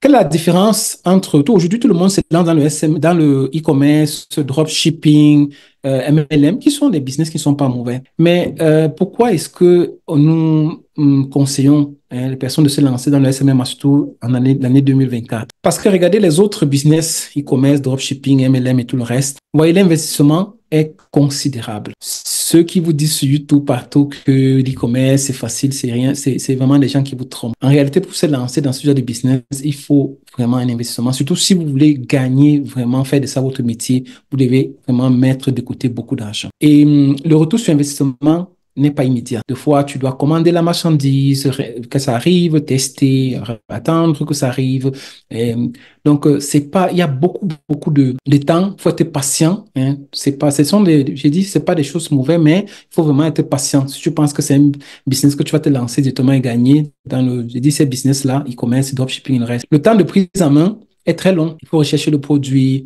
quelle est la différence entre tout? Aujourd'hui, tout le monde se lance dans le SM, dans le e-commerce, dropshipping, MLM, qui sont des business qui ne sont pas mauvais. Mais pourquoi est-ce que nous conseillons les personnes de se lancer dans le SMM, surtout en l'année 2024? Parce que regardez les autres business, e-commerce, dropshipping, MLM et tout le reste, vous voyez, l'investissement est considérable. Ceux qui vous disent sur YouTube partout que l'e-commerce c'est facile, c'est rien, c'est vraiment des gens qui vous trompent. En réalité, pour se lancer dans ce genre de business, il faut vraiment un investissement. Surtout si vous voulez gagner, vraiment faire de ça votre métier, vous devez vraiment mettre de côté beaucoup d'argent. Et le retour sur investissement n'est pas immédiat. Des fois, tu dois commander la marchandise, que ça arrive, tester, attendre que ça arrive. Et donc, c'est pas, il y a beaucoup de temps. Il faut être patient. Hein. C'est pas, ce sont des, j'ai dit, c'est pas des choses mauvaises, mais il faut vraiment être patient. Si tu penses que c'est un business que tu vas te lancer directement et gagner dans le, j'ai dit, ces business-là, e-commerce, dropshipping, le reste. Le temps de prise en main est très long. Il faut rechercher le produit,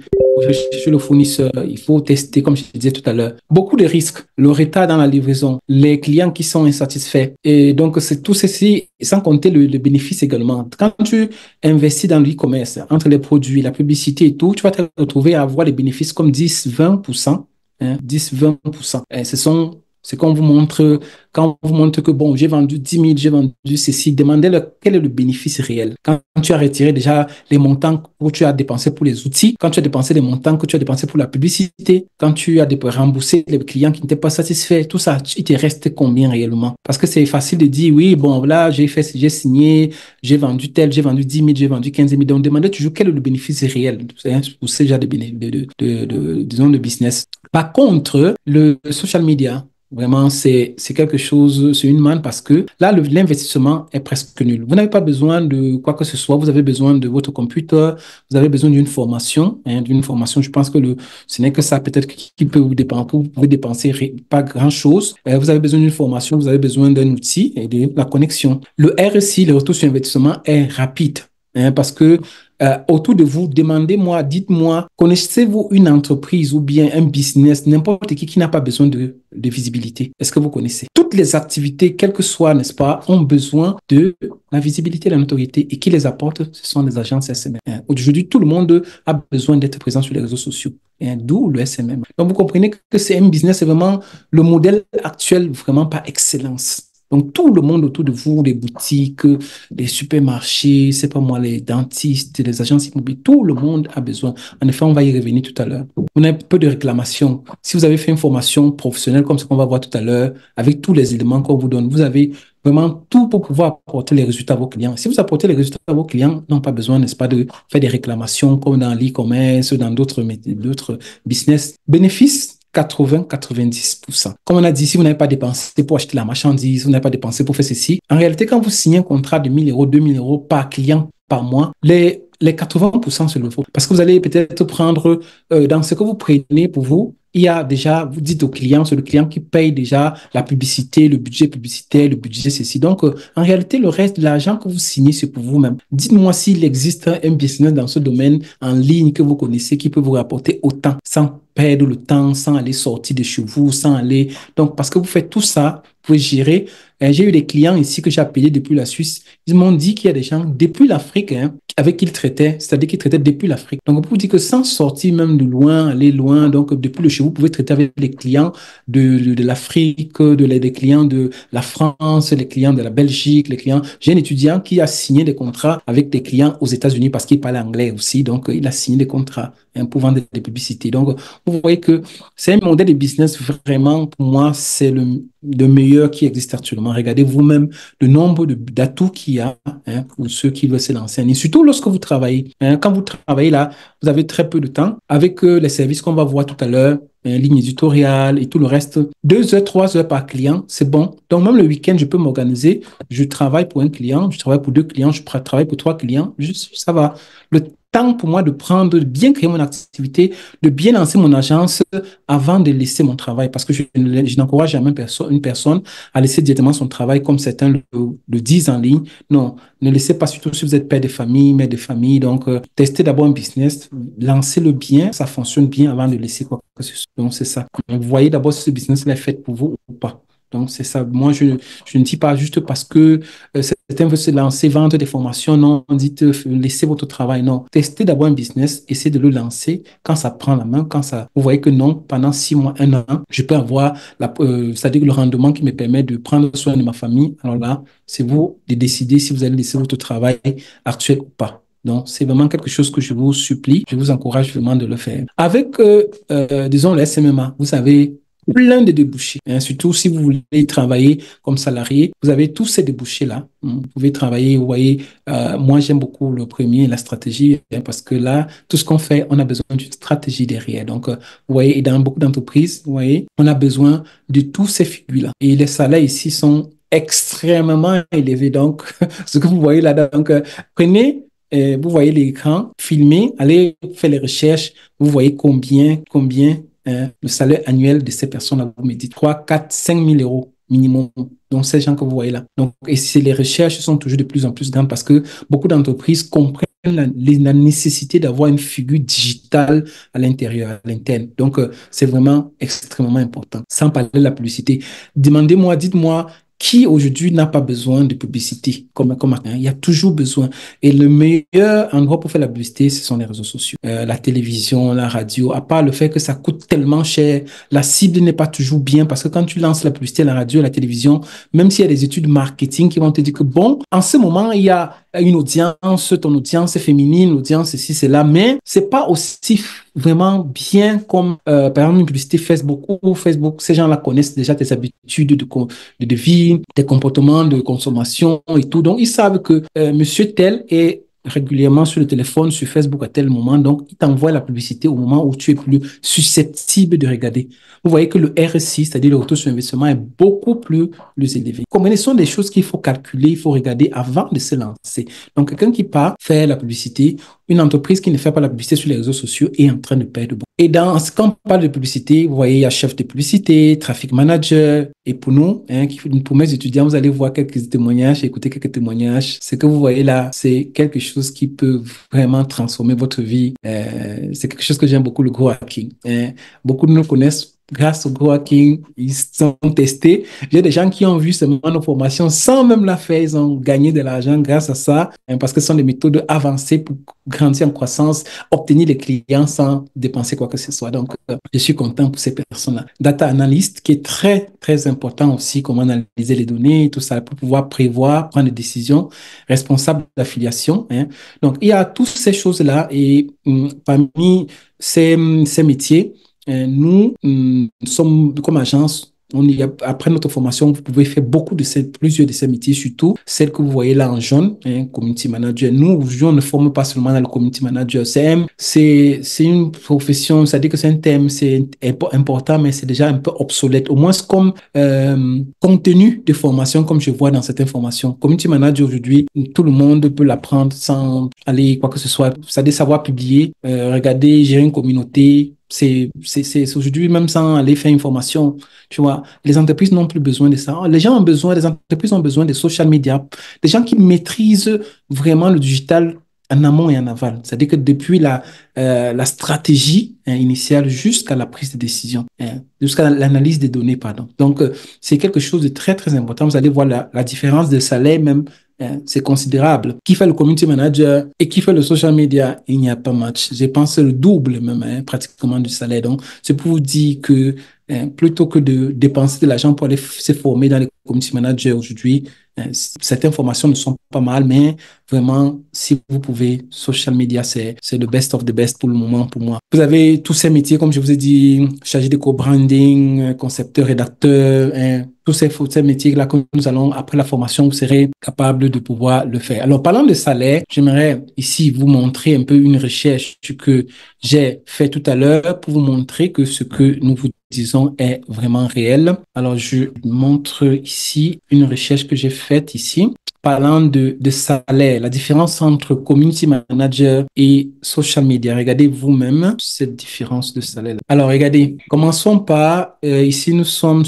chez le fournisseur, il faut tester, comme je disais tout à l'heure. Beaucoup de risques, le retard dans la livraison, les clients qui sont insatisfaits. Et donc, c'est tout ceci, sans compter le bénéfice également. Quand tu investis dans l'e-commerce, entre les produits, la publicité et tout, tu vas te retrouver à avoir des bénéfices comme 10-20%. Hein, 10-20%. C'est quand on vous montre que, bon, j'ai vendu 10 000, j'ai vendu ceci, demandez-leur quel est le bénéfice réel. Quand tu as retiré déjà les montants que tu as dépensés pour les outils, quand tu as dépensé les montants que tu as dépensés pour la publicité, quand tu as remboursé les clients qui n'étaient pas satisfaits, tout ça, il te reste combien réellement? Parce que c'est facile de dire, oui, bon, là, j'ai signé, j'ai vendu 10 000, j'ai vendu 15 000. Donc, demandez toujours quel est le bénéfice réel pour ce genre disons, de business. Par contre, le social media, vraiment, c'est quelque chose, c'est une manne parce que là, l'investissement est presque nul. Vous n'avez pas besoin de quoi que ce soit. Vous avez besoin de votre computer. Vous avez besoin d'une formation. Hein, d'une formation. Je pense que ce n'est que ça peut-être qui peut vous dépenser. Vous pouvez dépenser pas grand-chose. Vous avez besoin d'une formation. Vous avez besoin d'un outil et de la connexion. Le RSI, le retour sur investissement, est rapide. Hein, parce que autour de vous, demandez-moi, dites-moi, connaissez-vous une entreprise ou bien un business, n'importe qui n'a pas besoin de visibilité? Est-ce que vous connaissez? Toutes les activités, quelles que soient, n'est-ce pas, ont besoin de la visibilité, de la notoriété. Et qui les apporte? Ce sont les agences SMM. Hein. Aujourd'hui, tout le monde a besoin d'être présent sur les réseaux sociaux. Hein, d'où le SMM. Donc, vous comprenez que c'est un business, c'est vraiment le modèle actuel, vraiment par excellence. Donc, tout le monde autour de vous, les boutiques, les supermarchés, c'est pas moi, les dentistes, les agences immobilières, tout le monde a besoin. En effet, on va y revenir tout à l'heure. On a un peu de réclamation. Si vous avez fait une formation professionnelle comme ce qu'on va voir tout à l'heure, avec tous les éléments qu'on vous donne, vous avez vraiment tout pour pouvoir apporter les résultats à vos clients. Si vous apportez les résultats à vos clients, n'ont pas besoin, n'est-ce pas, de faire des réclamations comme dans l'e-commerce, dans d'autres business. Bénéfices 80-90%. Comme on a dit, si vous n'avez pas dépensé pour acheter la marchandise, vous n'avez pas dépensé pour faire ceci, en réalité, quand vous signez un contrat de 1 000 euros, 2 000 euros par client par mois, les 80%, c'est le faux. Parce que vous allez peut-être prendre, dans ce que vous prenez pour vous, il y a déjà, vous dites au client, c'est le client qui paye déjà la publicité, le budget publicitaire, le budget ceci. Donc, en réalité, le reste de l'argent que vous signez, c'est pour vous-même. Dites-moi s'il existe un business dans ce domaine en ligne que vous connaissez qui peut vous rapporter autant sans perdre le temps, sans aller sortir de chez vous, sans aller... Donc, parce que vous faites tout ça, vous pouvez gérer. J'ai eu des clients ici que j'ai appelés depuis la Suisse. Ils m'ont dit qu'il y a des gens depuis l'Afrique avec qui ils traitaient, c'est-à-dire qu'ils traitaient depuis l'Afrique. Donc, on peut vous dire que sans sortir même de loin, aller loin, donc depuis le chez vous, vous pouvez traiter avec les clients de l'Afrique, des clients de la France, les clients de la Belgique, les clients... J'ai un étudiant qui a signé des contrats avec des clients aux États-Unis parce qu'il parle anglais aussi. Donc, il a signé des contrats pour vendre des publicités. Donc, vous voyez que c'est un modèle de business vraiment, pour moi, c'est le meilleur qui existe actuellement. Regardez vous-même le nombre d'atouts qu'il y a pour ceux qui veulent se lancer. Et surtout lorsque vous travaillez. Quand vous travaillez là, vous avez très peu de temps. Avec les services qu'on va voir tout à l'heure, ligne éditoriale et tout le reste, 2 heures, 3 heures par client, c'est bon. Donc, même le week-end, je peux m'organiser. Je travaille pour un client, je travaille pour 2 clients, je travaille pour 3 clients. Ça va. Le temps pour moi de bien créer mon activité, de bien lancer mon agence avant de laisser mon travail. Parce que je n'encourage jamais une personne à laisser directement son travail comme certains le disent en ligne. Non, ne laissez pas, surtout si vous êtes père de famille, mère de famille. Donc, testez d'abord un business, lancez-le bien, ça fonctionne bien avant de laisser quoi que ce soit. Donc, c'est ça. Donc, vous voyez d'abord si ce business-là est fait pour vous ou pas. Donc, c'est ça. Moi, je ne dis pas juste parce que c'est certains veulent se lancer, vendre des formations. Non, dites, laissez votre travail. Non, testez d'abord un business, essayez de le lancer. Quand ça prend la main, quand ça, vous voyez que non, pendant 6 mois, un an, je peux avoir c'est-à-dire le rendement qui me permet de prendre soin de ma famille. Alors là, c'est vous de décider si vous allez laisser votre travail actuel ou pas. Donc, c'est vraiment quelque chose que je vous supplie, je vous encourage vraiment de le faire. Avec, disons, le SMMA, vous avez plein de débouchés, hein, surtout si vous voulez travailler comme salarié, vous avez tous ces débouchés-là. Vous pouvez travailler, vous voyez, moi j'aime beaucoup le premier, la stratégie, hein, parce que là, tout ce qu'on fait, on a besoin d'une stratégie derrière. Donc, vous voyez, et dans beaucoup d'entreprises, vous voyez, on a besoin de tous ces figures-là. Et les salaires ici sont extrêmement élevés. Donc, ce que vous voyez là, donc, prenez vous voyez l'écran, filmez, allez faire les recherches, vous voyez combien le salaire annuel de ces personnes-là, vous me dites 3, 4, 5 000 euros minimum. Donc, ces gens que vous voyez là. Donc, et les recherches sont toujours de plus en plus grandes parce que beaucoup d'entreprises comprennent la nécessité d'avoir une figure digitale à l'intérieur, à l'interne. Donc, c'est vraiment extrêmement important. Sans parler de la publicité. Demandez-moi, dites-moi, qui aujourd'hui n'a pas besoin de publicité hein, il y a toujours besoin. Et le meilleur endroit pour faire la publicité, ce sont les réseaux sociaux. La télévision, la radio, à part le fait que ça coûte tellement cher, la cible n'est pas toujours bien parce que quand tu lances la publicité à la radio, à la télévision, même s'il y a des études marketing qui vont te dire que bon, en ce moment, il y a une audience, ton audience est féminine, l'audience ceci, c'est là, mais c'est pas aussi vraiment bien comme, par exemple, une publicité Facebook ou Facebook, ces gens-là connaissent déjà tes habitudes de vie, tes comportements de consommation et tout. Donc, ils savent que monsieur tel est régulièrement sur le téléphone, sur Facebook à tel moment. Donc, il t'envoie la publicité au moment où tu es plus susceptible de regarder. Vous voyez que le RSI, c'est-à-dire le retour sur investissement, est beaucoup plus élevé. Comme ce sont des choses qu'il faut calculer, il faut regarder avant de se lancer. Donc, quelqu'un qui part faire la publicité, une entreprise qui ne fait pas la publicité sur les réseaux sociaux est en train de perdre beaucoup. Et quand on parle de publicité, vous voyez, il y a chef de publicité, traffic manager. Et pour nous, hein, pour mes étudiants, vous allez voir quelques témoignages, écouter quelques témoignages. Ce que vous voyez là, c'est quelque chose qui peut vraiment transformer votre vie. C'est quelque chose que j'aime beaucoup, le growth hacking. Hein. Beaucoup de nous connaissent grâce au growth hacking, ils sont testés. J'ai des gens qui ont vu seulement nos formations sans même la faire, ils ont gagné de l'argent grâce à ça, hein, parce que ce sont des méthodes avancées pour grandir en croissance, obtenir les clients sans dépenser quoi que ce soit. Donc, je suis content pour ces personnes-là. Data analyst, qui est très, très important aussi, comment analyser les données, tout ça, pour pouvoir prévoir, prendre des décisions, responsable d'affiliation. Hein. Donc, il y a toutes ces choses-là et parmi ces métiers, nous sommes comme agence, après notre formation, vous pouvez faire plusieurs de ces métiers, surtout celles que vous voyez là en jaune, hein, community manager. Nous, aujourd'hui, on ne forme pas seulement dans le community manager. C'est une profession, c'est-à-dire que c'est un thème, c'est important, mais c'est déjà un peu obsolète. Au moins, c'est comme contenu de formation, comme je vois dans certaines formations. Community manager, aujourd'hui, tout le monde peut l'apprendre sans aller quoi que ce soit. C'est-à-dire savoir publier, regarder, gérer une communauté. C'est aujourd'hui, même sans aller faire une formation, tu vois, les entreprises n'ont plus besoin de ça. Les entreprises ont besoin de social media, des gens qui maîtrisent vraiment le digital en amont et en aval. C'est-à-dire que depuis la stratégie hein, initiale jusqu'à la prise de décision, hein, jusqu'à l'analyse des données, pardon. Donc, c'est quelque chose de très, très important. Vous allez voir la différence de salaire même. C'est considérable. Qui fait le community manager et qui fait le social media, il n'y a pas match. Je pense le double même, hein, pratiquement du salaire. Donc, c'est pour vous dire que plutôt que de dépenser de l'argent pour aller se former dans les community managers aujourd'hui, certaines formations ne sont pas mal, mais vraiment, si vous pouvez, social media, c'est le best of the best pour le moment pour moi. Vous avez tous ces métiers, comme je vous ai dit, chargé de co-branding, concepteur, rédacteur, hein, tous ces métiers-là que nous allons, après la formation, vous serez capable de pouvoir le faire. Alors, parlant de salaire, j'aimerais ici vous montrer un peu une recherche que j'ai fait tout à l'heure pour vous montrer que ce que nous vous disons est vraiment réel. Alors, je montre ici une recherche que j'ai faite ici. Parlant de salaire, la différence entre community manager et social media. Regardez vous-même cette différence de salaire. Alors, regardez, commençons par, ici nous sommes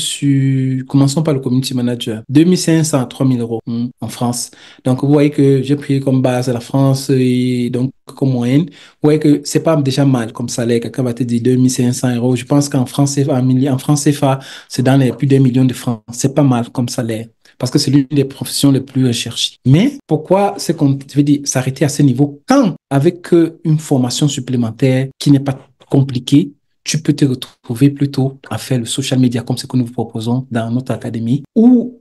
commençons par le community manager. 2500 à 3000 euros en France. Donc, vous voyez que j'ai pris comme base la France et donc comme moyenne. Vous voyez que c'est pas déjà mal comme salaire. Quelqu'un va te dire 2500 euros. Je pense qu'en France CFA, c'est dans les plus d'1 million de francs. C'est pas mal comme salaire. parce que c'est l'une des professions les plus recherchées. Mais pourquoi c'est qu'on veut dire s'arrêter à ce niveau quand, avec une formation supplémentaire qui n'est pas compliquée, tu peux te retrouver plutôt à faire le social media comme ce que nous vous proposons dans notre académie, où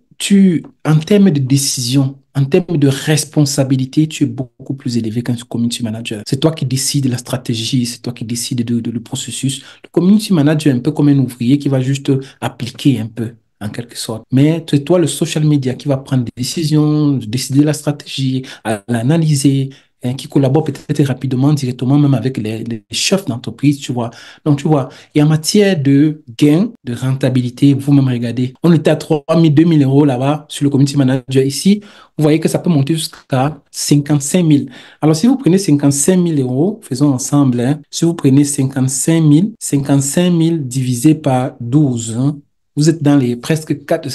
en termes de décision, en termes de responsabilité, tu es beaucoup plus élevé qu'un community manager. C'est toi qui décides la stratégie, c'est toi qui décides le processus. Le community manager est un peu comme un ouvrier qui va juste appliquer un peu, en quelque sorte. Mais c'est toi, le social media, qui va prendre des décisions, décider la stratégie, à l'analyser, qui collabore peut-être rapidement, directement, même avec les chefs d'entreprise, tu vois. Donc, tu vois, et en matière de gain, de rentabilité, vous-même regardez, on était à 3 000, 2 000 euros là-bas sur le community manager. Ici, vous voyez que ça peut monter jusqu'à 55 000. Alors, si vous prenez 55 000 euros, faisons ensemble, hein, si vous prenez 55 000 divisé par 12, hein, vous êtes dans les presque 4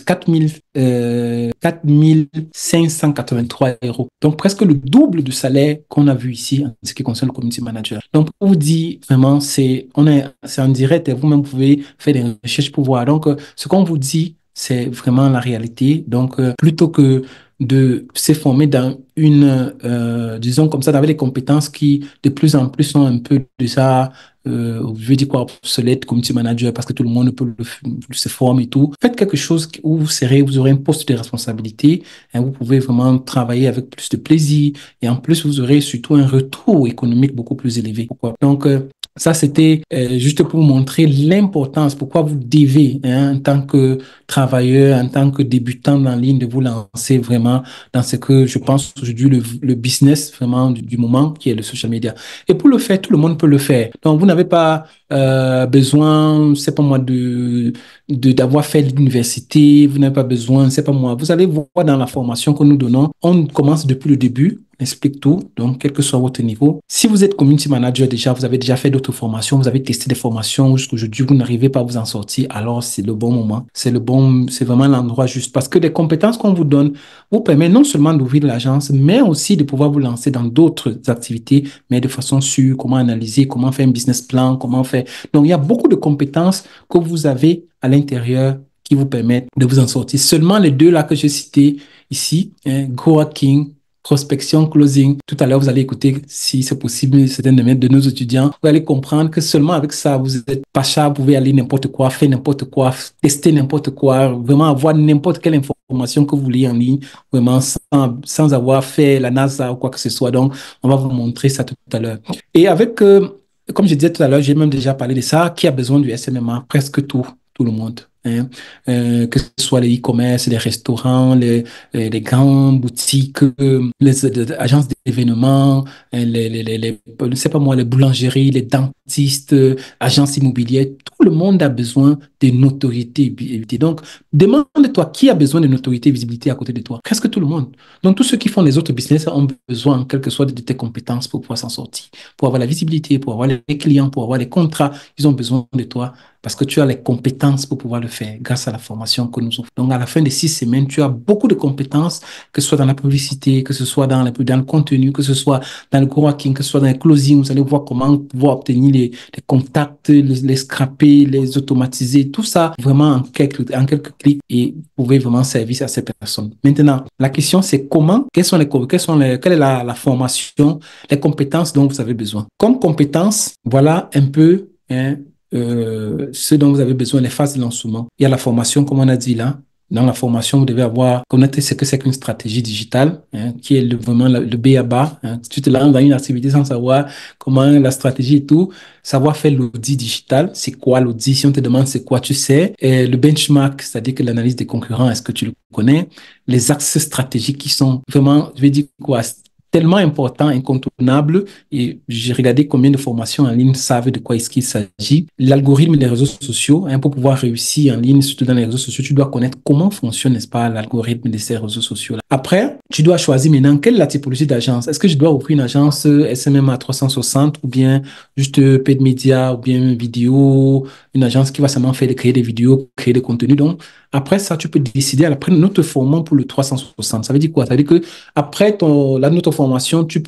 583 euros. Donc, presque le double du salaire qu'on a vu ici en ce qui concerne le community manager. Donc, pour vous dire, vraiment, c'est en direct et vous-même pouvez faire des recherches pour voir. Donc, ce qu'on vous dit, c'est vraiment la réalité. Donc, plutôt que de se former dans disons comme ça, dans des compétences qui de plus en plus sont un peu déjà je veux dire quoi, obsolète, community manager, parce que tout le monde peut se former et tout. Faites quelque chose où vous aurez un poste de responsabilité, et vous pouvez vraiment travailler avec plus de plaisir, et en plus, vous aurez surtout un retour économique beaucoup plus élevé. Pourquoi? Donc, ça, c'était juste pour vous montrer l'importance, pourquoi vous devez, hein, en tant que travailleur, en tant que débutant en ligne, de vous lancer vraiment dans ce que je pense aujourd'hui le business vraiment du moment, qui est le social media. Et pour le faire, tout le monde peut le faire. Donc, vous n'avez pas besoin, c'est pas moi, d'avoir fait l'université, vous n'avez pas besoin, c'est pas moi. Vous allez voir dans la formation que nous donnons, on commence depuis le début, on explique tout, donc quel que soit votre niveau. Si vous êtes community manager déjà, vous avez déjà fait d'autres formations, vous avez testé des formations jusqu'aujourd'hui, vous n'arrivez pas à vous en sortir, alors c'est le bon moment. C'est vraiment l'endroit juste. Parce que les compétences qu'on vous donne vous permettent non seulement d'ouvrir l'agence, mais aussi de pouvoir vous lancer dans d'autres activités, mais de façon sûre, comment analyser, comment faire un business plan, comment faire. Donc, il y a beaucoup de compétences que vous avez à l'intérieur qui vous permettent de vous en sortir. Seulement les deux là que j'ai cités ici, hein, Go Hacking, prospection, closing. Tout à l'heure, vous allez écouter, si c'est possible, certains de nos étudiants. Vous allez comprendre que seulement avec ça, vous êtes pas cher, vous pouvez aller n'importe quoi, faire n'importe quoi, tester n'importe quoi, vraiment avoir n'importe quelle information que vous voulez en ligne, vraiment sans avoir fait la NASA ou quoi que ce soit. Donc, on va vous montrer ça tout à l'heure. Et avec, comme je disais tout à l'heure, j'ai même déjà parlé de ça, qui a besoin du SMMA? Presque tout le monde. Hein. Que ce soit les e-commerce, les restaurants, les grandes boutiques, les agences d'événements, c'est pas moi, les boulangeries, les dentistes, agences immobilières, tout le monde a besoin de notoriété et visibilité. Donc, demande-toi qui a besoin de notoriété et visibilité à côté de toi. Presque tout le monde. Donc, tous ceux qui font les autres business ont besoin, en quelque sorte, de tes compétences pour pouvoir s'en sortir, pour avoir la visibilité, pour avoir les clients, pour avoir les contrats. Ils ont besoin de toi parce que tu as les compétences pour pouvoir le faire grâce à la formation que nous offrons. Donc, à la fin des 6 semaines, tu as beaucoup de compétences, que ce soit dans la publicité, que ce soit dans le contenu, que ce soit dans le coworking, que ce soit dans le closing. Vous allez voir comment pouvoir obtenir les contacts, les scraper, les automatiser, tout ça vraiment en quelques clics et vous pouvez vraiment servir à ces personnes. Maintenant, la question, c'est quelle est la formation, les compétences dont vous avez besoin. Comme compétences, voilà un peu, hein, ce dont vous avez besoin, les phases de lancement. Il y a la formation, comme on a dit là. Dans la formation, vous devez connaître ce que c'est qu'une stratégie digitale, hein, qui est vraiment le B à bas. Hein. Tu te lances dans une activité sans savoir comment la stratégie et tout. Savoir faire l'audit digital. C'est quoi l'audit? Si on te demande c'est quoi, tu sais. Et le benchmark, c'est-à-dire que l'analyse des concurrents, est-ce que tu le connais? Les axes stratégiques qui sont vraiment, je vais dire quoi, tellement important, incontournable. Et j'ai regardé combien de formations en ligne savent de quoi est-ce qu'il s'agit. L'algorithme des réseaux sociaux, hein, pour pouvoir réussir en ligne, surtout dans les réseaux sociaux, tu dois connaître comment fonctionne, n'est-ce pas, l'algorithme de ces réseaux sociaux-là. Après, tu dois choisir maintenant quelle est la typologie d'agence. Est-ce que je dois ouvrir une agence SMMA 360 ou bien juste paid media ou bien vidéo, une agence qui va seulement créer des vidéos, créer des contenus. Donc, après ça, tu peux décider, après nous te formons pour le 360. Ça veut dire quoi? Ça veut dire que après notre formation, tu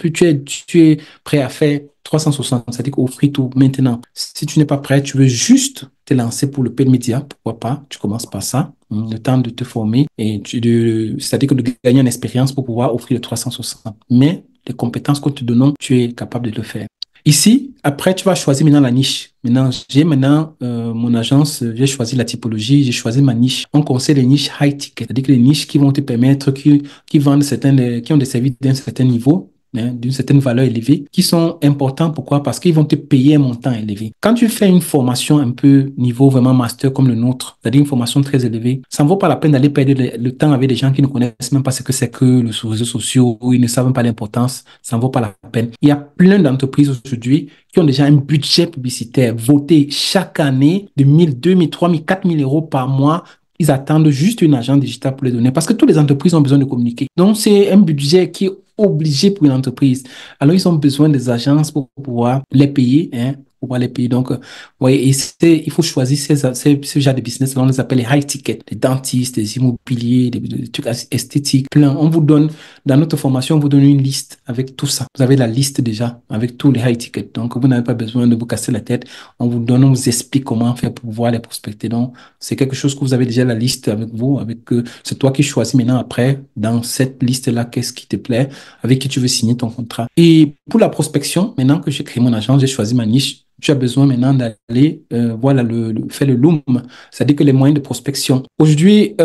es prêt à faire 360. Ça veut dire qu'offrir tout maintenant. Si tu n'es pas prêt, tu veux juste te lancer pour le paid media, pourquoi pas? Tu commences par ça. le temps de te former et c'est-à-dire que de gagner en expérience pour pouvoir offrir le 360. Mais les compétences que nous te donnons, tu es capable de le faire. Ici, après, tu vas choisir maintenant la niche. Maintenant, j'ai maintenant mon agence, j'ai choisi la typologie, j'ai choisi ma niche. On conseille les niches high ticket, c'est-à-dire que les niches qui vont te permettre, qui vendent qui ont des services d'un certain niveau, hein, d'une certaine valeur élevée, qui sont importants. Pourquoi? Parce qu'ils vont te payer un montant élevé. Quand tu fais une formation un peu niveau vraiment master comme le nôtre, c'est-à-dire une formation très élevée, ça ne vaut pas la peine d'aller perdre le temps avec des gens qui ne connaissent même pas ce que c'est que les réseaux sociaux, ou ils ne savent pas l'importance. Ça ne vaut pas la peine. Il y a plein d'entreprises aujourd'hui qui ont déjà un budget publicitaire voté chaque année de 1000, 2000, 3000, 4000 euros par mois. Ils attendent juste une agence digitale pour les donner parce que toutes les entreprises ont besoin de communiquer. Donc, c'est un budget qui est obligé pour une entreprise. Alors, ils ont besoin des agences pour pouvoir les payer, hein, pour pouvoir les payer. Donc, ouais, et il faut choisir ce genre de business. Là, on les appelle les high tickets, les dentistes, les immobiliers, des trucs esthétiques, plein. On vous donne, dans notre formation, on vous donne une liste avec tout ça. Vous avez la liste déjà avec tous les high tickets. Donc, vous n'avez pas besoin de vous casser la tête. On vous explique comment faire pour pouvoir les prospecter. Donc, c'est quelque chose que vous avez déjà la liste avec vous, c'est toi qui choisis maintenant après, dans cette liste-là, qu'est-ce qui te plaît, avec qui tu veux signer ton contrat. Et pour la prospection, maintenant que j'ai créé mon agence, j'ai choisi ma niche, tu as besoin maintenant d'aller voilà, faire le loom, c'est-à-dire que les moyens de prospection. Aujourd'hui,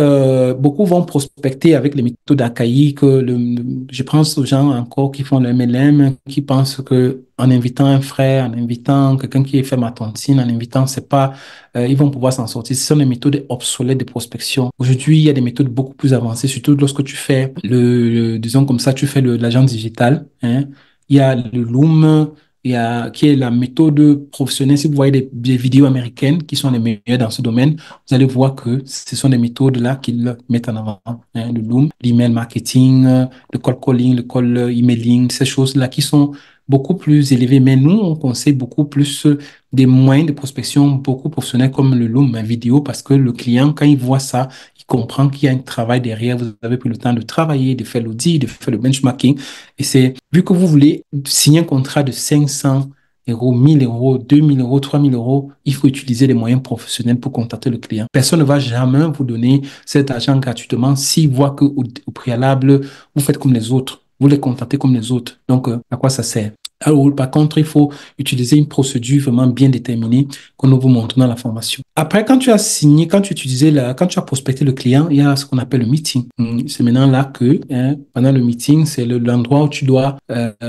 beaucoup vont prospecter avec les méthodes archaïques. Je pense aux gens encore qui font le MLM, qui pensent que en invitant un frère, en invitant quelqu'un qui fait ma tontine, en invitant, c'est pas, ils vont pouvoir s'en sortir. Ce sont des méthodes obsolètes de prospection. Aujourd'hui, il y a des méthodes beaucoup plus avancées, surtout lorsque tu fais disons comme ça, tu fais l'agent digital, hein. Il y a le Loom, qui est la méthode professionnelle. Si vous voyez des vidéos américaines qui sont les meilleures dans ce domaine, vous allez voir que ce sont des méthodes-là qu'ils mettent en avant, hein, le Loom, l'email marketing, le cold calling, le cold emailing, ces choses-là qui sont beaucoup plus élevées. Mais nous, on conseille beaucoup plus des moyens de prospection beaucoup professionnels comme le Loom, la vidéo, parce que le client, quand il voit ça, il comprend qu'il y a un travail derrière. Vous avez pris le temps de travailler, de faire l'audit, de faire le benchmarking. Et c'est, vu que vous voulez signer un contrat de 500 euros, 1000 euros, 2000 euros, 3000 euros, il faut utiliser les moyens professionnels pour contacter le client. Personne ne va jamais vous donner cet argent gratuitement s'il voit qu'au préalable, vous faites comme les autres. Vous les contactez comme les autres. Donc, à quoi ça sert? Alors, par contre, il faut utiliser une procédure vraiment bien déterminée que nous vous montrons dans la formation. Après, quand tu as signé, quand tu as prospecté le client, il y a ce qu'on appelle le meeting. C'est maintenant là que, hein, pendant le meeting, c'est l'endroit où tu dois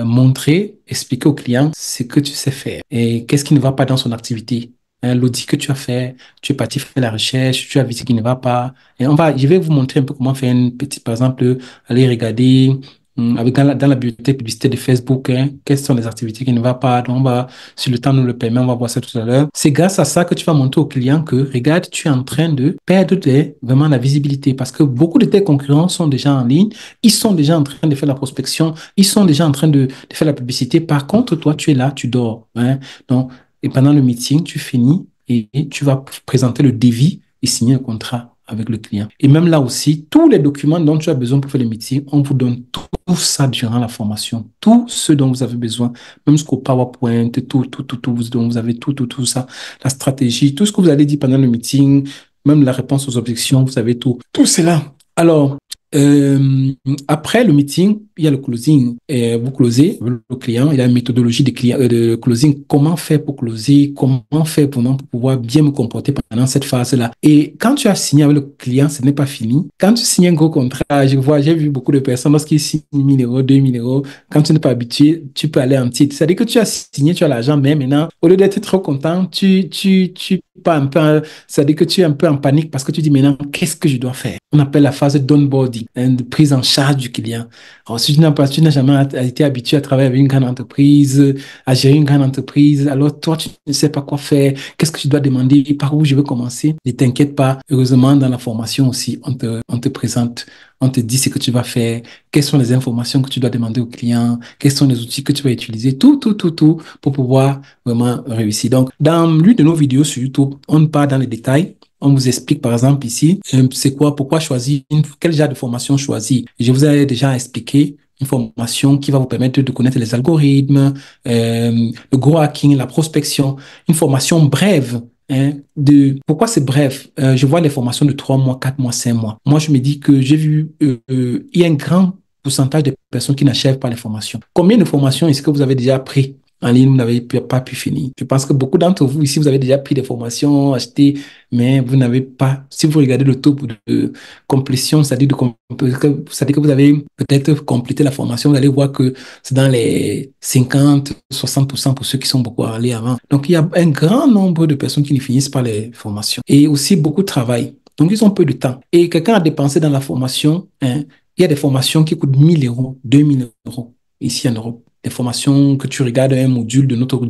montrer, expliquer au client ce que tu sais faire et qu'est-ce qui ne va pas dans son activité. Hein, l'audit que tu as fait, tu es parti faire la recherche, tu as vu ce qui ne va pas. Et je vais vous montrer un peu comment faire une petite, par exemple, aller regarder avec dans la bibliothèque publicité de Facebook, hein, quelles sont les activités qui ne vont pas. Donc, si le temps nous le permet, on va voir ça tout à l'heure. C'est grâce à ça que tu vas montrer au client que, regarde, tu es en train de perdre vraiment la visibilité parce que beaucoup de tes concurrents sont déjà en ligne, ils sont déjà en train de faire la prospection, ils sont déjà en train de faire la publicité. Par contre, toi, tu es là, tu dors, hein. Donc, et pendant le meeting, tu finis et tu vas présenter le devis et signer un contrat avec le client. Et même là aussi, tous les documents dont tu as besoin pour faire le meeting, on vous donne tout ça durant la formation. Tout ce dont vous avez besoin, même jusqu'au PowerPoint, tout, dont vous avez tout ça, la stratégie, tout ce que vous allez dire pendant le meeting, même la réponse aux objections, vous avez tout. Tout cela. Alors, après le meeting, il y a le closing. Et vous closez le client. Il y a une méthodologie de closing. Comment faire pour closer? Comment faire pour pouvoir bien me comporter pendant cette phase-là? Et quand tu as signé avec le client, ce n'est pas fini. Quand tu signes un gros contrat, j'ai vu beaucoup de personnes lorsqu'ils signent 1000 euros, 2000 euros. Quand tu n'es pas habitué, tu peux aller en titre. C'est-à-dire que tu as signé, tu as l'argent, mais maintenant, au lieu d'être trop content, pas un peu, c'est-à-dire que tu es un peu en panique parce que tu dis maintenant, qu'est-ce que je dois faire? On appelle la phase d'onboarding, hein, de prise en charge du client. Alors, si tu n'as jamais été habitué à travailler avec une grande entreprise, à gérer une grande entreprise, alors toi, tu ne sais pas quoi faire, qu'est-ce que tu dois demander, par où je veux commencer? Ne t'inquiète pas. Heureusement, dans la formation aussi, on te présente, on te dit ce que tu vas faire, quelles sont les informations que tu dois demander au client, quels sont les outils que tu vas utiliser, tout, pour pouvoir vraiment réussir. Donc, dans l'une de nos vidéos sur YouTube, on part dans les détails. On vous explique, par exemple, ici, c'est quoi, pourquoi choisir, quel genre de formation choisir. Je vous ai déjà expliqué une formation qui va vous permettre de connaître les algorithmes, le gros hacking, la prospection, une formation brève, hein, de pourquoi c'est bref. Je vois les formations de 3 mois, 4 mois, 5 mois. Moi, je me dis que j'ai vu, il y a un grand pourcentage de personnes qui n'achèvent pas les formations. Combien de formations est-ce que vous avez déjà pris en ligne, vous n'avez pas pu finir? Je pense que beaucoup d'entre vous ici, vous avez déjà pris des formations, acheté, mais vous n'avez pas, si vous regardez le taux de complétion, c'est-à-dire que vous avez peut-être complété la formation, vous allez voir que c'est dans les 50, 60% pour ceux qui sont beaucoup allés avant. Donc, il y a un grand nombre de personnes qui ne finissent pas les formations et aussi beaucoup de travail. Donc, ils ont peu de temps. Et quelqu'un a dépensé dans la formation, hein, il y a des formations qui coûtent 1000 euros, 2000 euros ici en Europe. Des formations que tu regardes un module de notre,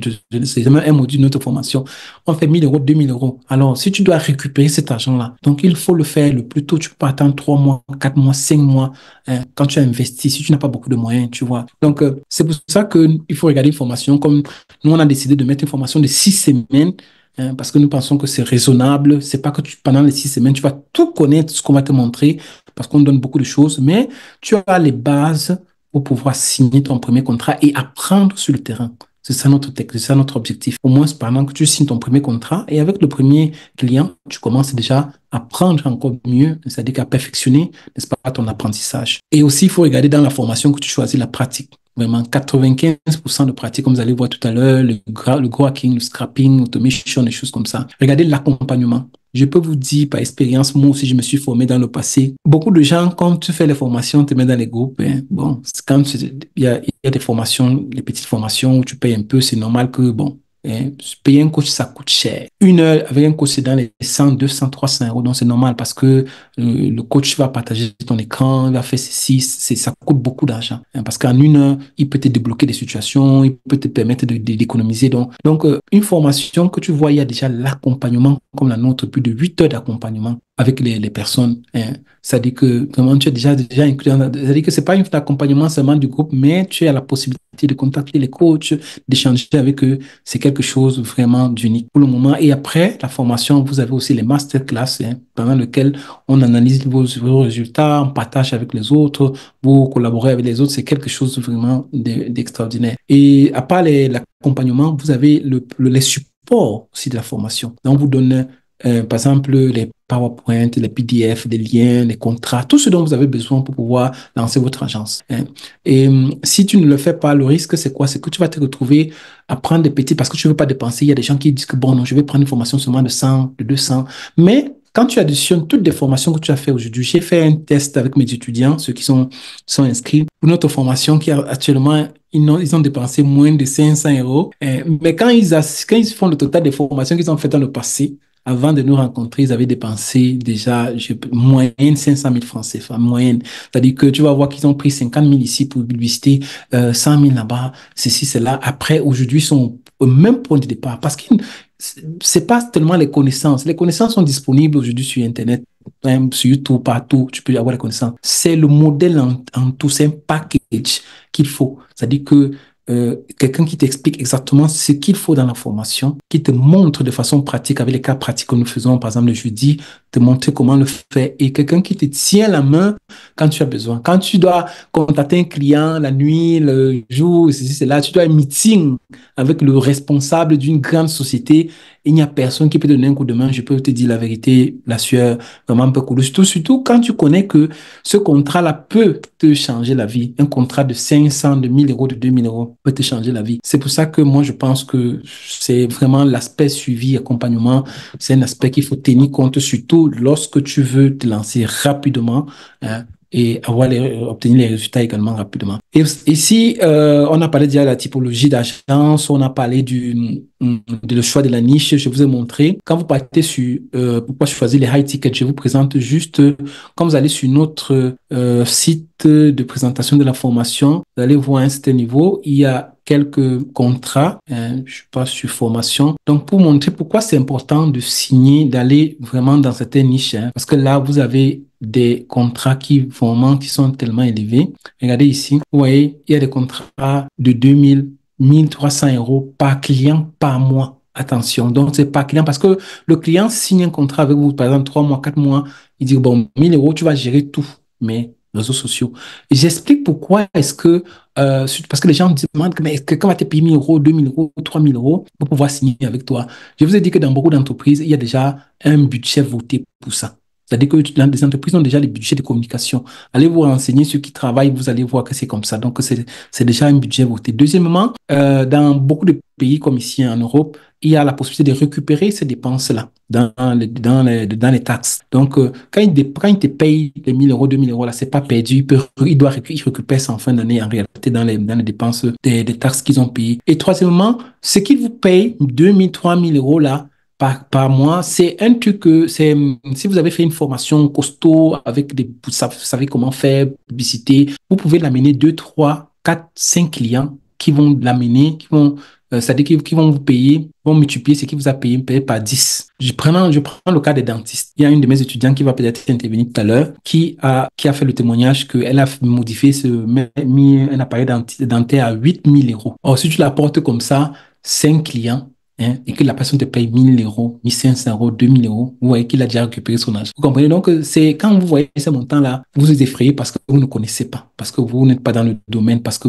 c'est jamais un module de notre formation. On fait 1000 euros, 2000 euros. Alors, si tu dois récupérer cet argent-là, donc il faut le faire le plus tôt. Tu peux pas attendre 3 mois, 4 mois, 5 mois, hein, quand tu as investi, si tu n'as pas beaucoup de moyens, tu vois. Donc, c'est pour ça qu'il faut regarder une formation comme nous, on a décidé de mettre une formation de 6 semaines, hein, parce que nous pensons que c'est raisonnable. C'est pas que pendant les 6 semaines, tu vas tout connaître, ce qu'on va te montrer, parce qu'on donne beaucoup de choses, mais tu as les bases pour pouvoir signer ton premier contrat et apprendre sur le terrain. C'est ça notre texte, c'est ça notre objectif. Au moins, pendant que tu signes ton premier contrat et avec le premier client, tu commences déjà à apprendre encore mieux, c'est-à-dire qu'à perfectionner, n'est-ce pas, ton apprentissage. Et aussi, il faut regarder dans la formation que tu choisis la pratique. Vraiment, 95% de pratique, comme vous allez voir tout à l'heure, le gros hacking, le scrapping, automation, des choses comme ça. Regardez l'accompagnement. Je peux vous dire par expérience, moi aussi, je me suis formé dans le passé. Beaucoup de gens, quand tu fais les formations, tu te mets dans les groupes. Hein, bon, il y a des formations, des petites formations où tu payes un peu, c'est normal que, bon, hein, payer un coach, ça coûte cher. Une heure avec un coach, c'est dans les 100, 200, 300 euros. Donc, c'est normal parce que le coach va partager ton écran, il va faire ceci, ça coûte beaucoup d'argent. Hein, parce qu'en une heure, il peut te débloquer des situations, il peut te permettre d'économiser. Donc, une formation que tu vois, il y a déjà l'accompagnement comme la nôtre, plus de 8 heures d'accompagnement avec les personnes. Hein. C'est-à-dire que vraiment, tu es déjà inclus. C'est-à-dire que c'est pas un accompagnement seulement du groupe, mais tu as la possibilité de contacter les coachs, d'échanger avec eux. C'est quelque chose vraiment d'unique pour le moment. Et après la formation, vous avez aussi les masterclass, hein, pendant lesquelles on analyse vos résultats, on partage avec les autres, vous collaborez avec les autres. C'est quelque chose vraiment d'extraordinaire. Et à part l'accompagnement, vous avez les supports aussi de la formation. Donc, on vous donne par exemple, les PowerPoint, les PDF, les liens, les contrats, tout ce dont vous avez besoin pour pouvoir lancer votre agence. Hein. Et si tu ne le fais pas, le risque, c'est quoi? C'est que tu vas te retrouver à prendre des petits, parce que tu ne veux pas dépenser. Il y a des gens qui disent que, bon, non, je vais prendre une formation seulement de 100, de 200. Mais quand tu additionnes toutes les formations que tu as fait aujourd'hui, j'ai fait un test avec mes étudiants, ceux qui sont inscrits, pour notre formation qui actuellement, ils ont dépensé moins de 500 euros. Mais quand quand ils font le total des formations qu'ils ont faites dans le passé, avant de nous rencontrer, ils avaient dépensé déjà moyenne 500 000 francs CFA, moyenne. C'est-à-dire que tu vas voir qu'ils ont pris 50 000 ici pour publicité, 100 000 là-bas, ceci, cela. Après, aujourd'hui, ils sont au même point de départ parce que c'est pas tellement les connaissances. Les connaissances sont disponibles aujourd'hui sur Internet, hein, sur YouTube, partout, tu peux avoir les connaissances. C'est le modèle en tout, c'est un package qu'il faut. C'est-à-dire que quelqu'un qui t'explique exactement ce qu'il faut dans la formation, qui te montre de façon pratique avec les cas pratiques que nous faisons, par exemple le jeudi, te montrer comment le faire et quelqu'un qui te tient la main quand tu as besoin. Quand tu dois contacter un client la nuit, le jour, ceci, cela, tu dois un meeting avec le responsable d'une grande société. Il n'y a personne qui peut te donner un coup de main. Je peux te dire la vérité, la sueur vraiment un peu cool. Surtout quand tu connais que ce contrat-là peut te changer la vie. Un contrat de 500, de 1000 euros, de 2000 euros peut te changer la vie. C'est pour ça que moi, je pense que c'est vraiment l'aspect suivi, accompagnement. C'est un aspect qu'il faut tenir compte, surtout lorsque tu veux te lancer rapidement, hein, et obtenir les résultats également rapidement. Et ici, on a parlé déjà de la typologie d'agence, on a parlé de le choix de la niche, je vous ai montré. Quand vous partez sur pourquoi choisir les high tickets, je vous présente juste, quand vous allez sur notre site de présentation de la formation, vous allez voir à un certain niveau, il y a quelques contrats, je passe sur formation. Donc, pour montrer pourquoi c'est important de signer, d'aller vraiment dans certaines niches, hein, parce que là, vous avez des contrats qui sont tellement élevés. Regardez ici, vous voyez, il y a des contrats de 2000, 1300 euros par client par mois. Attention, donc c'est par client parce que le client signe un contrat avec vous, par exemple, 3 mois, 4 mois, il dit, bon, 1000 euros, tu vas gérer tout. Mais réseaux sociaux. Et j'explique pourquoi est-ce que, parce que les gens me demandent, mais quelqu'un va te payer 1000 euros, 2000 euros, 3000 euros pour pouvoir signer avec toi. Je vous ai dit que dans beaucoup d'entreprises, il y a déjà un budget voté pour ça. C'est-à-dire que dans des entreprises ont déjà les budgets de communication. Allez vous renseigner, ceux qui travaillent, vous allez voir que c'est comme ça. Donc, c'est déjà un budget voté. Deuxièmement, dans beaucoup de pays comme ici en Europe, il y a la possibilité de récupérer ces dépenses-là dans les taxes. Donc, quand il te paye les 1000 euros, 2000 euros, là, c'est pas perdu. Il récupère ça en fin d'année, en réalité, dans les dépenses des taxes qu'ils ont payées. Et troisièmement, ce qu'ils vous payent, 2000, 3000 euros, là, par mois, c'est un truc que si vous avez fait une formation costaud avec vous savez comment faire publicité, vous pouvez l'amener 2, 3, 4, 5 clients qui vont l'amener, c'est-à-dire qui vont vous payer, vont multiplier ce qui vous a payé, par 10. Je prends le cas des dentistes. Il y a une de mes étudiantes qui va peut-être intervenir tout à l'heure, qui a fait le témoignage qu'elle a modifié, mis un appareil dentaire à 8000 euros. Or, si tu l'apportes comme ça, 5 clients, hein, et que la personne te paye 1000 euros, 1500 euros, 2000 euros, vous voyez qu'il a déjà récupéré son argent. Vous comprenez? Donc, c'est quand vous voyez ces montants-là, vous vous effrayez parce que vous ne connaissez pas, parce que vous n'êtes pas dans le domaine, parce que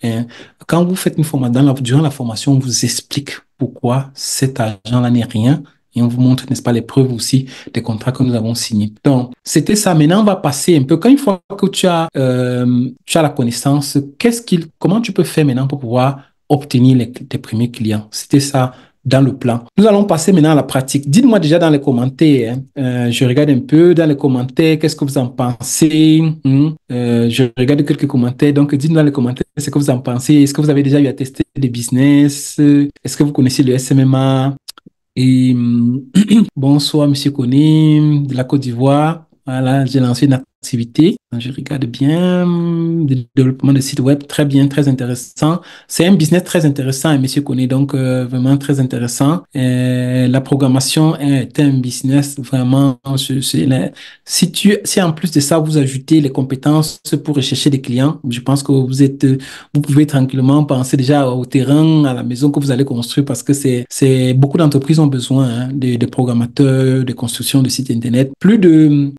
hein, quand vous faites une formation, durant la formation, on vous explique pourquoi cet argent-là n'est rien. Et on vous montre, n'est-ce pas, les preuves aussi des contrats que nous avons signés. Donc, c'était ça. Maintenant, on va passer un peu. Quand une fois que tu as la connaissance, comment tu peux faire maintenant pour pouvoir obtenir tes premiers clients? C'était ça dans le plan. Nous allons passer maintenant à la pratique. Dites-moi déjà dans les commentaires, hein, je regarde un peu dans les commentaires, qu'est-ce que vous en pensez? Je regarde quelques commentaires, donc dites-nous dans les commentaires ce que vous en pensez. Est-ce que vous avez déjà eu à tester des business? Est-ce que vous connaissez le SMMA? Et bonsoir, Monsieur Koné, de la Côte d'Ivoire. Voilà, j'ai lancé une activité. Je regarde bien. Le développement de site web, très bien, très intéressant. C'est un business très intéressant, hein, Monsieur Koné, donc vraiment très intéressant. La programmation est un business vraiment. Si en plus de ça, vous ajoutez les compétences pour rechercher des clients, je pense que vous pouvez tranquillement penser déjà au terrain, à la maison que vous allez construire parce que beaucoup d'entreprises ont besoin, hein, de programmateurs, de construction de sites Internet. Plus de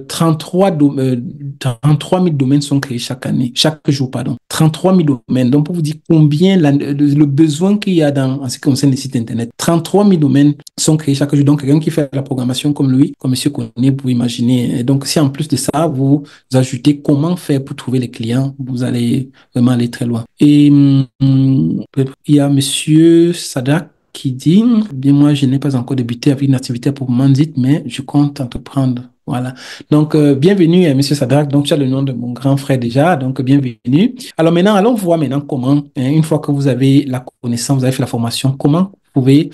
33 000 domaines sont créés chaque jour, pardon. 33 000 domaines. Donc, pour vous dire combien le besoin qu'il y a en ce qui concerne les sites Internet. 33 000 domaines sont créés chaque jour. Donc, quelqu'un qui fait la programmation comme lui, comme monsieur Koné, vous imaginez. Et donc, si en plus de ça, vous ajoutez comment faire pour trouver les clients, vous allez vraiment aller très loin. Et il y a monsieur Sadak qui dit, bien moi, je n'ai pas encore débuté avec une activité pour Mandit, mais je compte entreprendre. Voilà. Donc, bienvenue, Monsieur Sadrak. Donc, tu as le nom de mon grand frère déjà. Donc, bienvenue. Alors maintenant, allons voir maintenant comment, hein, une fois que vous avez la connaissance, vous avez fait la formation, comment vous pouvez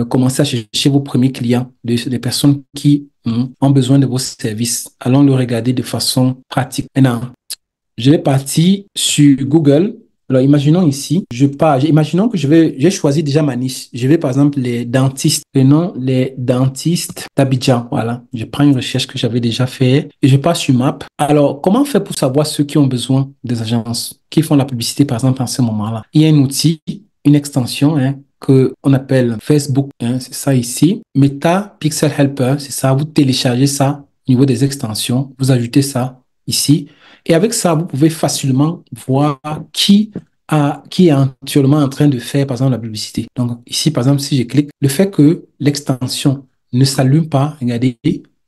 commencer à chercher vos premiers clients, des personnes qui ont besoin de vos services. Allons le regarder de façon pratique. Maintenant, je vais partir sur Google. Alors, imaginons ici, imaginons que j'ai choisi déjà ma niche. Je vais, par exemple, les dentistes. Prenons les dentistes d'Abidjan. Voilà. Je prends une recherche que j'avais déjà fait et je passe sur Map. Alors, comment faire pour savoir ceux qui ont besoin des agences, qui font la publicité, par exemple, en ce moment-là? Il y a un outil, une extension, hein, qu'on appelle Facebook, hein, c'est ça ici. Meta Pixel Helper, c'est ça. Vous téléchargez ça au niveau des extensions. Vous ajoutez ça ici. Et avec ça, vous pouvez facilement voir qui est actuellement en train de faire, par exemple, la publicité. Donc, ici, par exemple, si je clique, le fait que l'extension ne s'allume pas, regardez,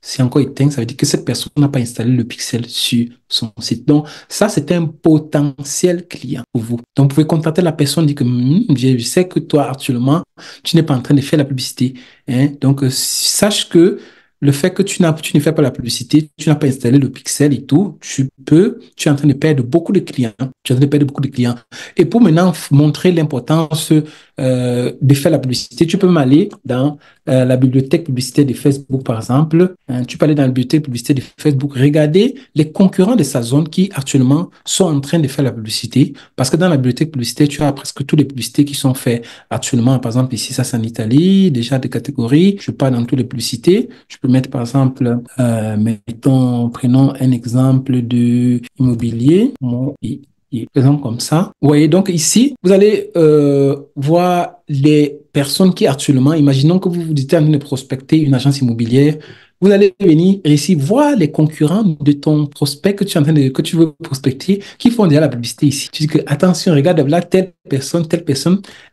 c'est encore éteint, ça veut dire que cette personne n'a pas installé le pixel sur son site. Donc, ça, c'est un potentiel client pour vous. Donc, vous pouvez contacter la personne, dire que je sais que toi, actuellement, tu n'es pas en train de faire la publicité, hein. Donc, sache que le fait que tu ne fais pas la publicité, tu n'as pas installé le pixel et tout, tu es en train de perdre beaucoup de clients. Tu es en train de perdre beaucoup de clients. Et pour maintenant montrer l'importance de faire la publicité, tu peux m'aller dans la bibliothèque publicitaire de Facebook, par exemple. Tu peux aller dans la bibliothèque publicitaire de Facebook, regarder les concurrents de sa zone qui actuellement sont en train de faire la publicité. Parce que dans la bibliothèque publicitaire, tu as presque toutes les publicités qui sont faites actuellement. Par exemple, ici, ça c'est en Italie, déjà des catégories. Je pars dans toutes les publicités. Je peux mettre, par exemple, prenons un exemple de immobilier. Par exemple, comme ça. Vous voyez, donc ici, vous allez voir les personnes qui actuellement, imaginons que vous êtes en train de prospecter une agence immobilière vous allez venir ici voir les concurrents de ton prospect que tu veux prospecter, qui font déjà la publicité ici. Tu dis que, attention, regarde là, telle personne,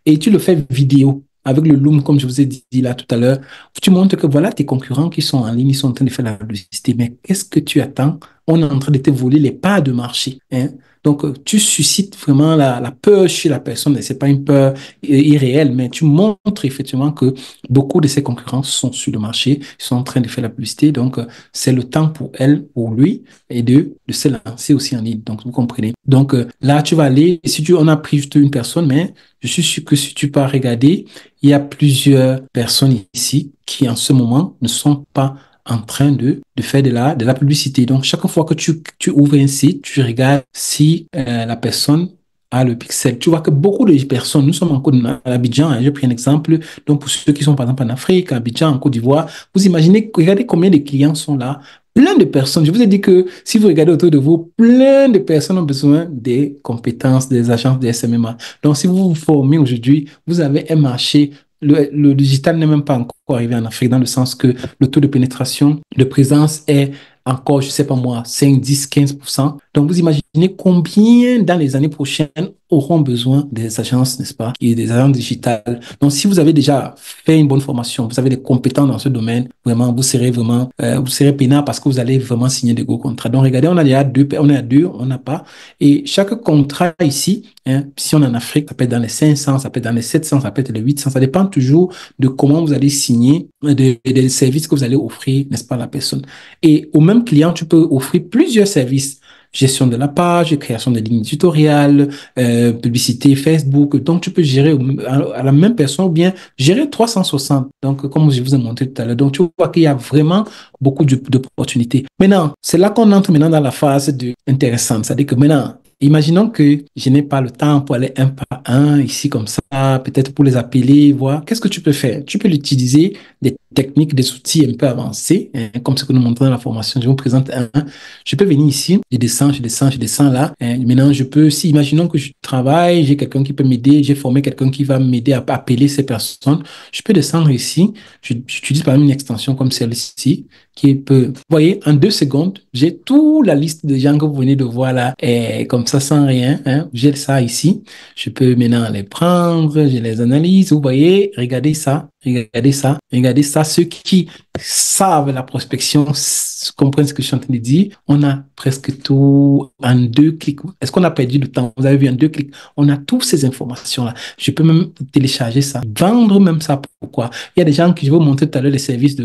et tu le fais vidéo avec le Loom, comme je vous ai dit là tout à l'heure. Tu montres que voilà tes concurrents qui sont en ligne, ils sont en train de faire la publicité. Mais qu'est-ce que tu attends? On est en train de te voler les parts de marché, hein. Donc, tu suscites vraiment la peur chez la personne. Et c'est pas une peur irréelle, mais tu montres effectivement que beaucoup de ses concurrents sont sur le marché, ils sont en train de faire la publicité. Donc, c'est le temps pour elle, pour lui, et de se lancer aussi en ligne. Donc, vous comprenez. Donc, là, tu vas aller, si tu on a pris juste une personne, mais je suis sûr que si tu pars regarder, il y a plusieurs personnes ici qui, en ce moment, ne sont pas en train de faire de la publicité. Donc, chaque fois que tu ouvres un site, tu regardes si la personne a le pixel. Tu vois que beaucoup de personnes, nous sommes en Côte à Abidjan, hein, j'ai pris un exemple. Donc, pour ceux qui sont par exemple en Afrique, à Abidjan, en Côte d'Ivoire, vous imaginez, regardez combien de clients sont là. Plein de personnes. Je vous ai dit que si vous regardez autour de vous, plein de personnes ont besoin des compétences des agences de SMMA. Donc, si vous vous formez aujourd'hui, vous avez un marché. Le digital n'est même pas encore arrivé en Afrique dans le sens que le taux de pénétration, de présence est encore, je sais pas moi, 5, 10, 15%. Donc, vous imaginez combien dans les années prochaines auront besoin des agences, n'est-ce pas, et des agences digitales. Donc, si vous avez déjà fait une bonne formation, vous avez des compétences dans ce domaine, vraiment, vous serez peinard parce que vous allez vraiment signer des gros contrats. Donc, regardez, on est à deux, on n'a pas. Et chaque contrat ici, hein, si on est en Afrique, ça peut être dans les 500, ça peut être dans les 700, ça peut être les 800. Ça dépend toujours de comment vous allez signer, des services que vous allez offrir, n'est-ce pas, à la personne. Et au même client, tu peux offrir plusieurs services. Gestion de la page, création de lignes tutoriels, publicité Facebook. Donc, tu peux gérer à la même personne ou bien gérer 360. Donc, comme je vous ai montré tout à l'heure. Donc, tu vois qu'il y a vraiment beaucoup d'opportunités. Maintenant, c'est là qu'on entre maintenant dans la phase intéressante. C'est-à-dire que maintenant, imaginons que je n'ai pas le temps pour aller un par un ici comme ça, peut-être pour les appeler, voir. Qu'est-ce que tu peux faire? Tu peux l'utiliser des techniques, des outils un peu avancés, hein, comme ce que nous montrons dans la formation. Je vous présente un. Je peux venir ici, je descends là. Hein. Maintenant, je peux, si imaginons que je travaille, j'ai quelqu'un qui peut m'aider, j'ai formé quelqu'un qui va m'aider à appeler ces personnes. Je peux descendre ici. J'utilise par exemple une extension comme celle-ci qui peut, vous voyez, en 2 secondes, j'ai toute la liste de gens que vous venez de voir là, et comme ça, sans rien, hein, j'ai ça ici. Je peux maintenant les prendre, je les analyse. Vous voyez, regardez ça, regardez ça, regardez ça. Ceux qui savent la prospection comprennent ce que je suis en train de dire. On a presque tout en 2 clics. Est-ce qu'on a perdu du temps? Vous avez vu en 2 clics. On a toutes ces informations-là. Je peux même télécharger ça, vendre même ça. Pourquoi? Il y a des gens qui, je vais vous montrer tout à l'heure, les services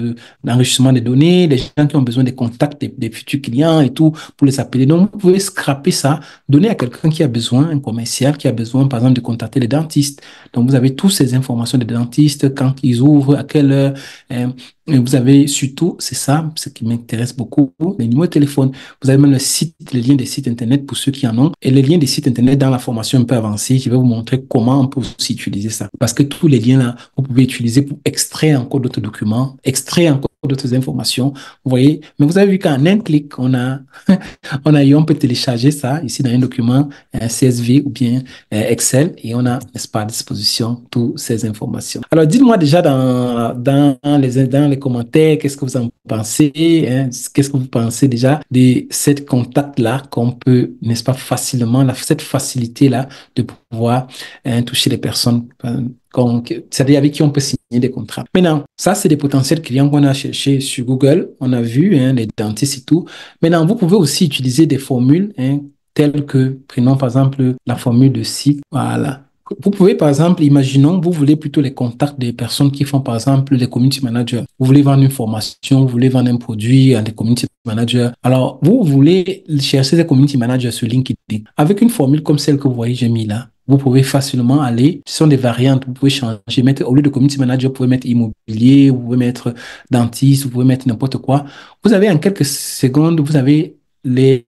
d'enrichissement des données, les gens qui ont besoin des contacts des futurs clients et tout pour les appeler. Donc, vous pouvez scraper ça, donner à quelqu'un qui a besoin, un commercial qui a besoin, par exemple, de contacter les dentistes. Donc, vous avez toutes ces informations des dentistes, quand ils ouvrent, à quelle heure. Et vous avez surtout, c'est ça, ce qui m'intéresse beaucoup, les numéros de téléphone. Vous avez même le site, les liens des sites Internet pour ceux qui en ont. Et les liens des sites Internet dans la formation un peu avancée, je vais vous montrer comment on peut aussi utiliser ça. Parce que tous les liens-là, vous pouvez utiliser pour extraire encore d'autres documents, extraire encore d'autres informations. Vous voyez, mais vous avez vu qu'en un clic, on peut télécharger ça ici dans un document CSV ou bien Excel et on a, n'est-ce pas, à disposition toutes ces informations. Alors, dites-moi déjà dans les commentaires, qu'est-ce que vous en pensez, hein? Qu'est-ce que vous pensez déjà de cette contact-là qu'on peut, n'est-ce pas, facilement, cette facilité-là de pouvoir toucher les personnes c'est-à-dire avec qui on peut signer des contrats. Maintenant, ça, c'est des potentiels clients qu'on a cherchés sur Google. On a vu hein, les dentistes et tout. Maintenant, vous pouvez aussi utiliser des formules hein, telles que, prenons par exemple la formule de site. Voilà. Vous pouvez, par exemple, imaginons, vous voulez plutôt les contacts des personnes qui font, par exemple, des community managers. Vous voulez vendre une formation, vous voulez vendre un produit à des community managers. Alors, vous voulez chercher des community managers sur LinkedIn. Avec une formule comme celle que vous voyez, j'ai mis là. Vous pouvez facilement aller, ce sont des variantes, vous pouvez changer, mettre, au lieu de community manager, vous pouvez mettre immobilier, vous pouvez mettre dentiste, vous pouvez mettre n'importe quoi. Vous avez en quelques secondes, vous avez les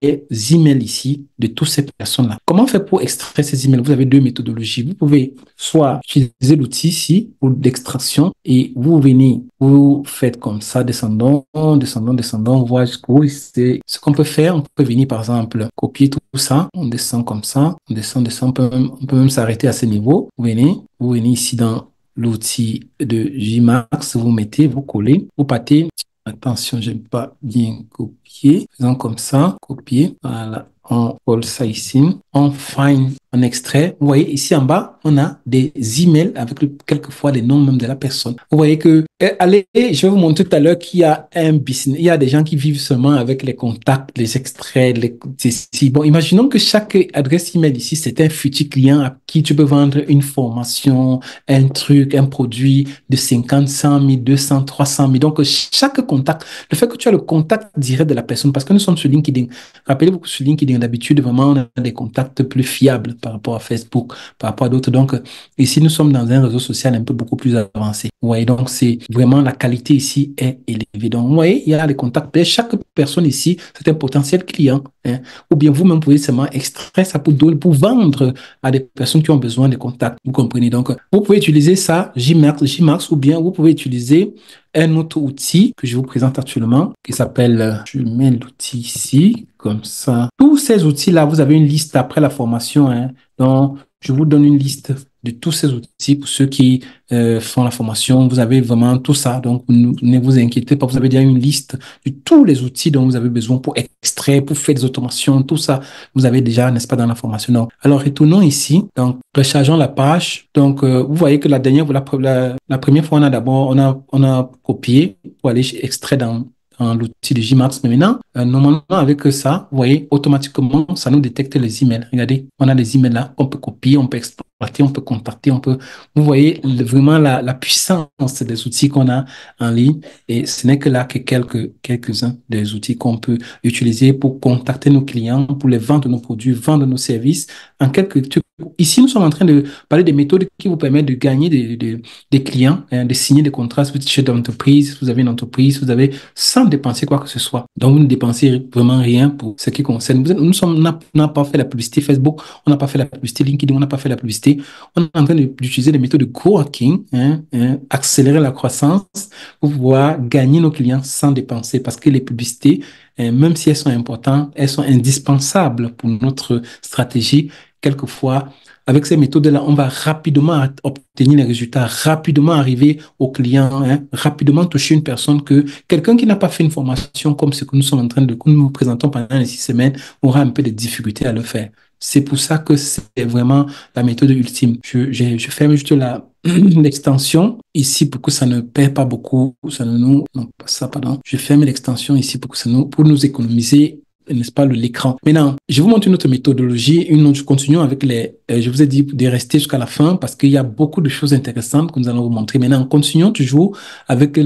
emails ici de toutes ces personnes-là. Comment faire pour extraire ces emails? Vous avez 2 méthodologies. Vous pouvez soit utiliser l'outil ici pour l'extraction et vous venez, vous faites comme ça, descendons, voir jusqu'où c'est ce qu'on peut faire. On peut venir par exemple copier tout ça, on descend comme ça, on descend, on peut même s'arrêter à ce niveau. Vous venez ici dans l'outil de Gmax, vous mettez, vous collez, vous partez Attention, j'ai pas bien copié. Faisons comme ça, copier. Voilà, on colle ça ici. On find un extrait. Vous voyez, ici en bas, on a des emails avec quelquefois les noms même de la personne. Vous voyez que, allez, je vais vous montrer tout à l'heure qu'il y a un business. Il y a des gens qui vivent seulement avec les contacts, les extraits, bon, imaginons que chaque adresse email ici, c'est un futur client à qui tu peux vendre une formation, un truc, un produit de 50, 100 000, 200, 300 000. Donc, chaque contact, le fait que tu as le contact direct de la personne, parce que nous sommes sur LinkedIn. Rappelez-vous que sur LinkedIn, d'habitude, vraiment, on a des contacts plus fiables par rapport à Facebook, par rapport à d'autres. Donc, ici, nous sommes dans un réseau social un peu beaucoup plus avancé. Vous voyez, donc, c'est vraiment la qualité ici est élevée. Donc, vous voyez, il y a les contacts. Chaque personne ici, c'est un potentiel client. Hein. Ou bien vous-même pouvez seulement extraire ça pour vendre à des personnes qui ont besoin de contacts. Vous comprenez? Donc, vous pouvez utiliser ça, Gmax, ou bien vous pouvez utiliser un autre outil que je vous présente actuellement qui s'appelle, je mets l'outil ici, comme ça. Tous ces outils-là, vous avez une liste après la formation. Hein. Donc, je vous donne une liste de tous ces outils pour ceux qui font la formation. Vous avez vraiment tout ça. Donc, ne vous inquiétez pas. Vous avez déjà une liste de tous les outils dont vous avez besoin pour extraire, pour faire des automations, tout ça. Vous avez déjà, n'est-ce pas, dans la formation. Donc, alors, retournons ici. Donc, rechargeons la page. Donc, vous voyez que la première fois, on a copié pour aller extraire dans l'outil de Gmax. Mais maintenant, normalement, avec ça, vous voyez, automatiquement, ça nous détecte les emails. Regardez, on a des emails là qu'on peut copier, on peut exploiter, on peut contacter, vous voyez vraiment la puissance des outils qu'on a en ligne. Et ce n'est que là que quelques-uns des outils qu'on peut utiliser pour contacter nos clients, pour les vendre nos produits, vendre nos services. En quelques trucs. Ici, nous sommes en train de parler des méthodes qui vous permettent de gagner des clients, hein, de signer des contrats. Si vous êtes chef d'entreprise, vous avez une entreprise, vous avez sans dépenser quoi que ce soit. Donc, vous ne dépensez vraiment rien pour ce qui concerne. On n'a pas fait la publicité Facebook, on n'a pas fait la publicité LinkedIn, on n'a pas fait la publicité. On est en train d'utiliser des méthodes de coworking, accélérer la croissance pour pouvoir gagner nos clients sans dépenser. Parce que les publicités, même si elles sont importantes, elles sont indispensables pour notre stratégie. Quelquefois, avec ces méthodes-là, on va rapidement obtenir les résultats, rapidement arriver au client, hein, rapidement toucher une personne que quelqu'un qui n'a pas fait une formation comme ce que nous sommes en train de que nous présentons pendant les 6 semaines aura un peu de difficulté à le faire. C'est pour ça que c'est vraiment la méthode ultime. Je ferme juste l'extension ici pour que ça ne perd pas beaucoup, non, pas ça, pardon. Je ferme l'extension ici pour nous économiser, n'est-ce pas, l'écran. Maintenant, je vous montre une autre méthodologie, continuons avec je vous ai dit de rester jusqu'à la fin parce qu'il y a beaucoup de choses intéressantes que nous allons vous montrer. Maintenant, continuons toujours avec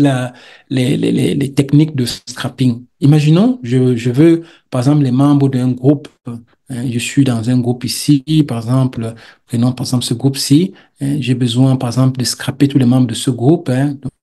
les techniques de scrapping. Imaginons, je veux, par exemple, les membres d'un groupe. Je suis dans un groupe ici, par exemple, prenons par exemple ce groupe-ci. J'ai besoin, par exemple, de scraper tous les membres de ce groupe.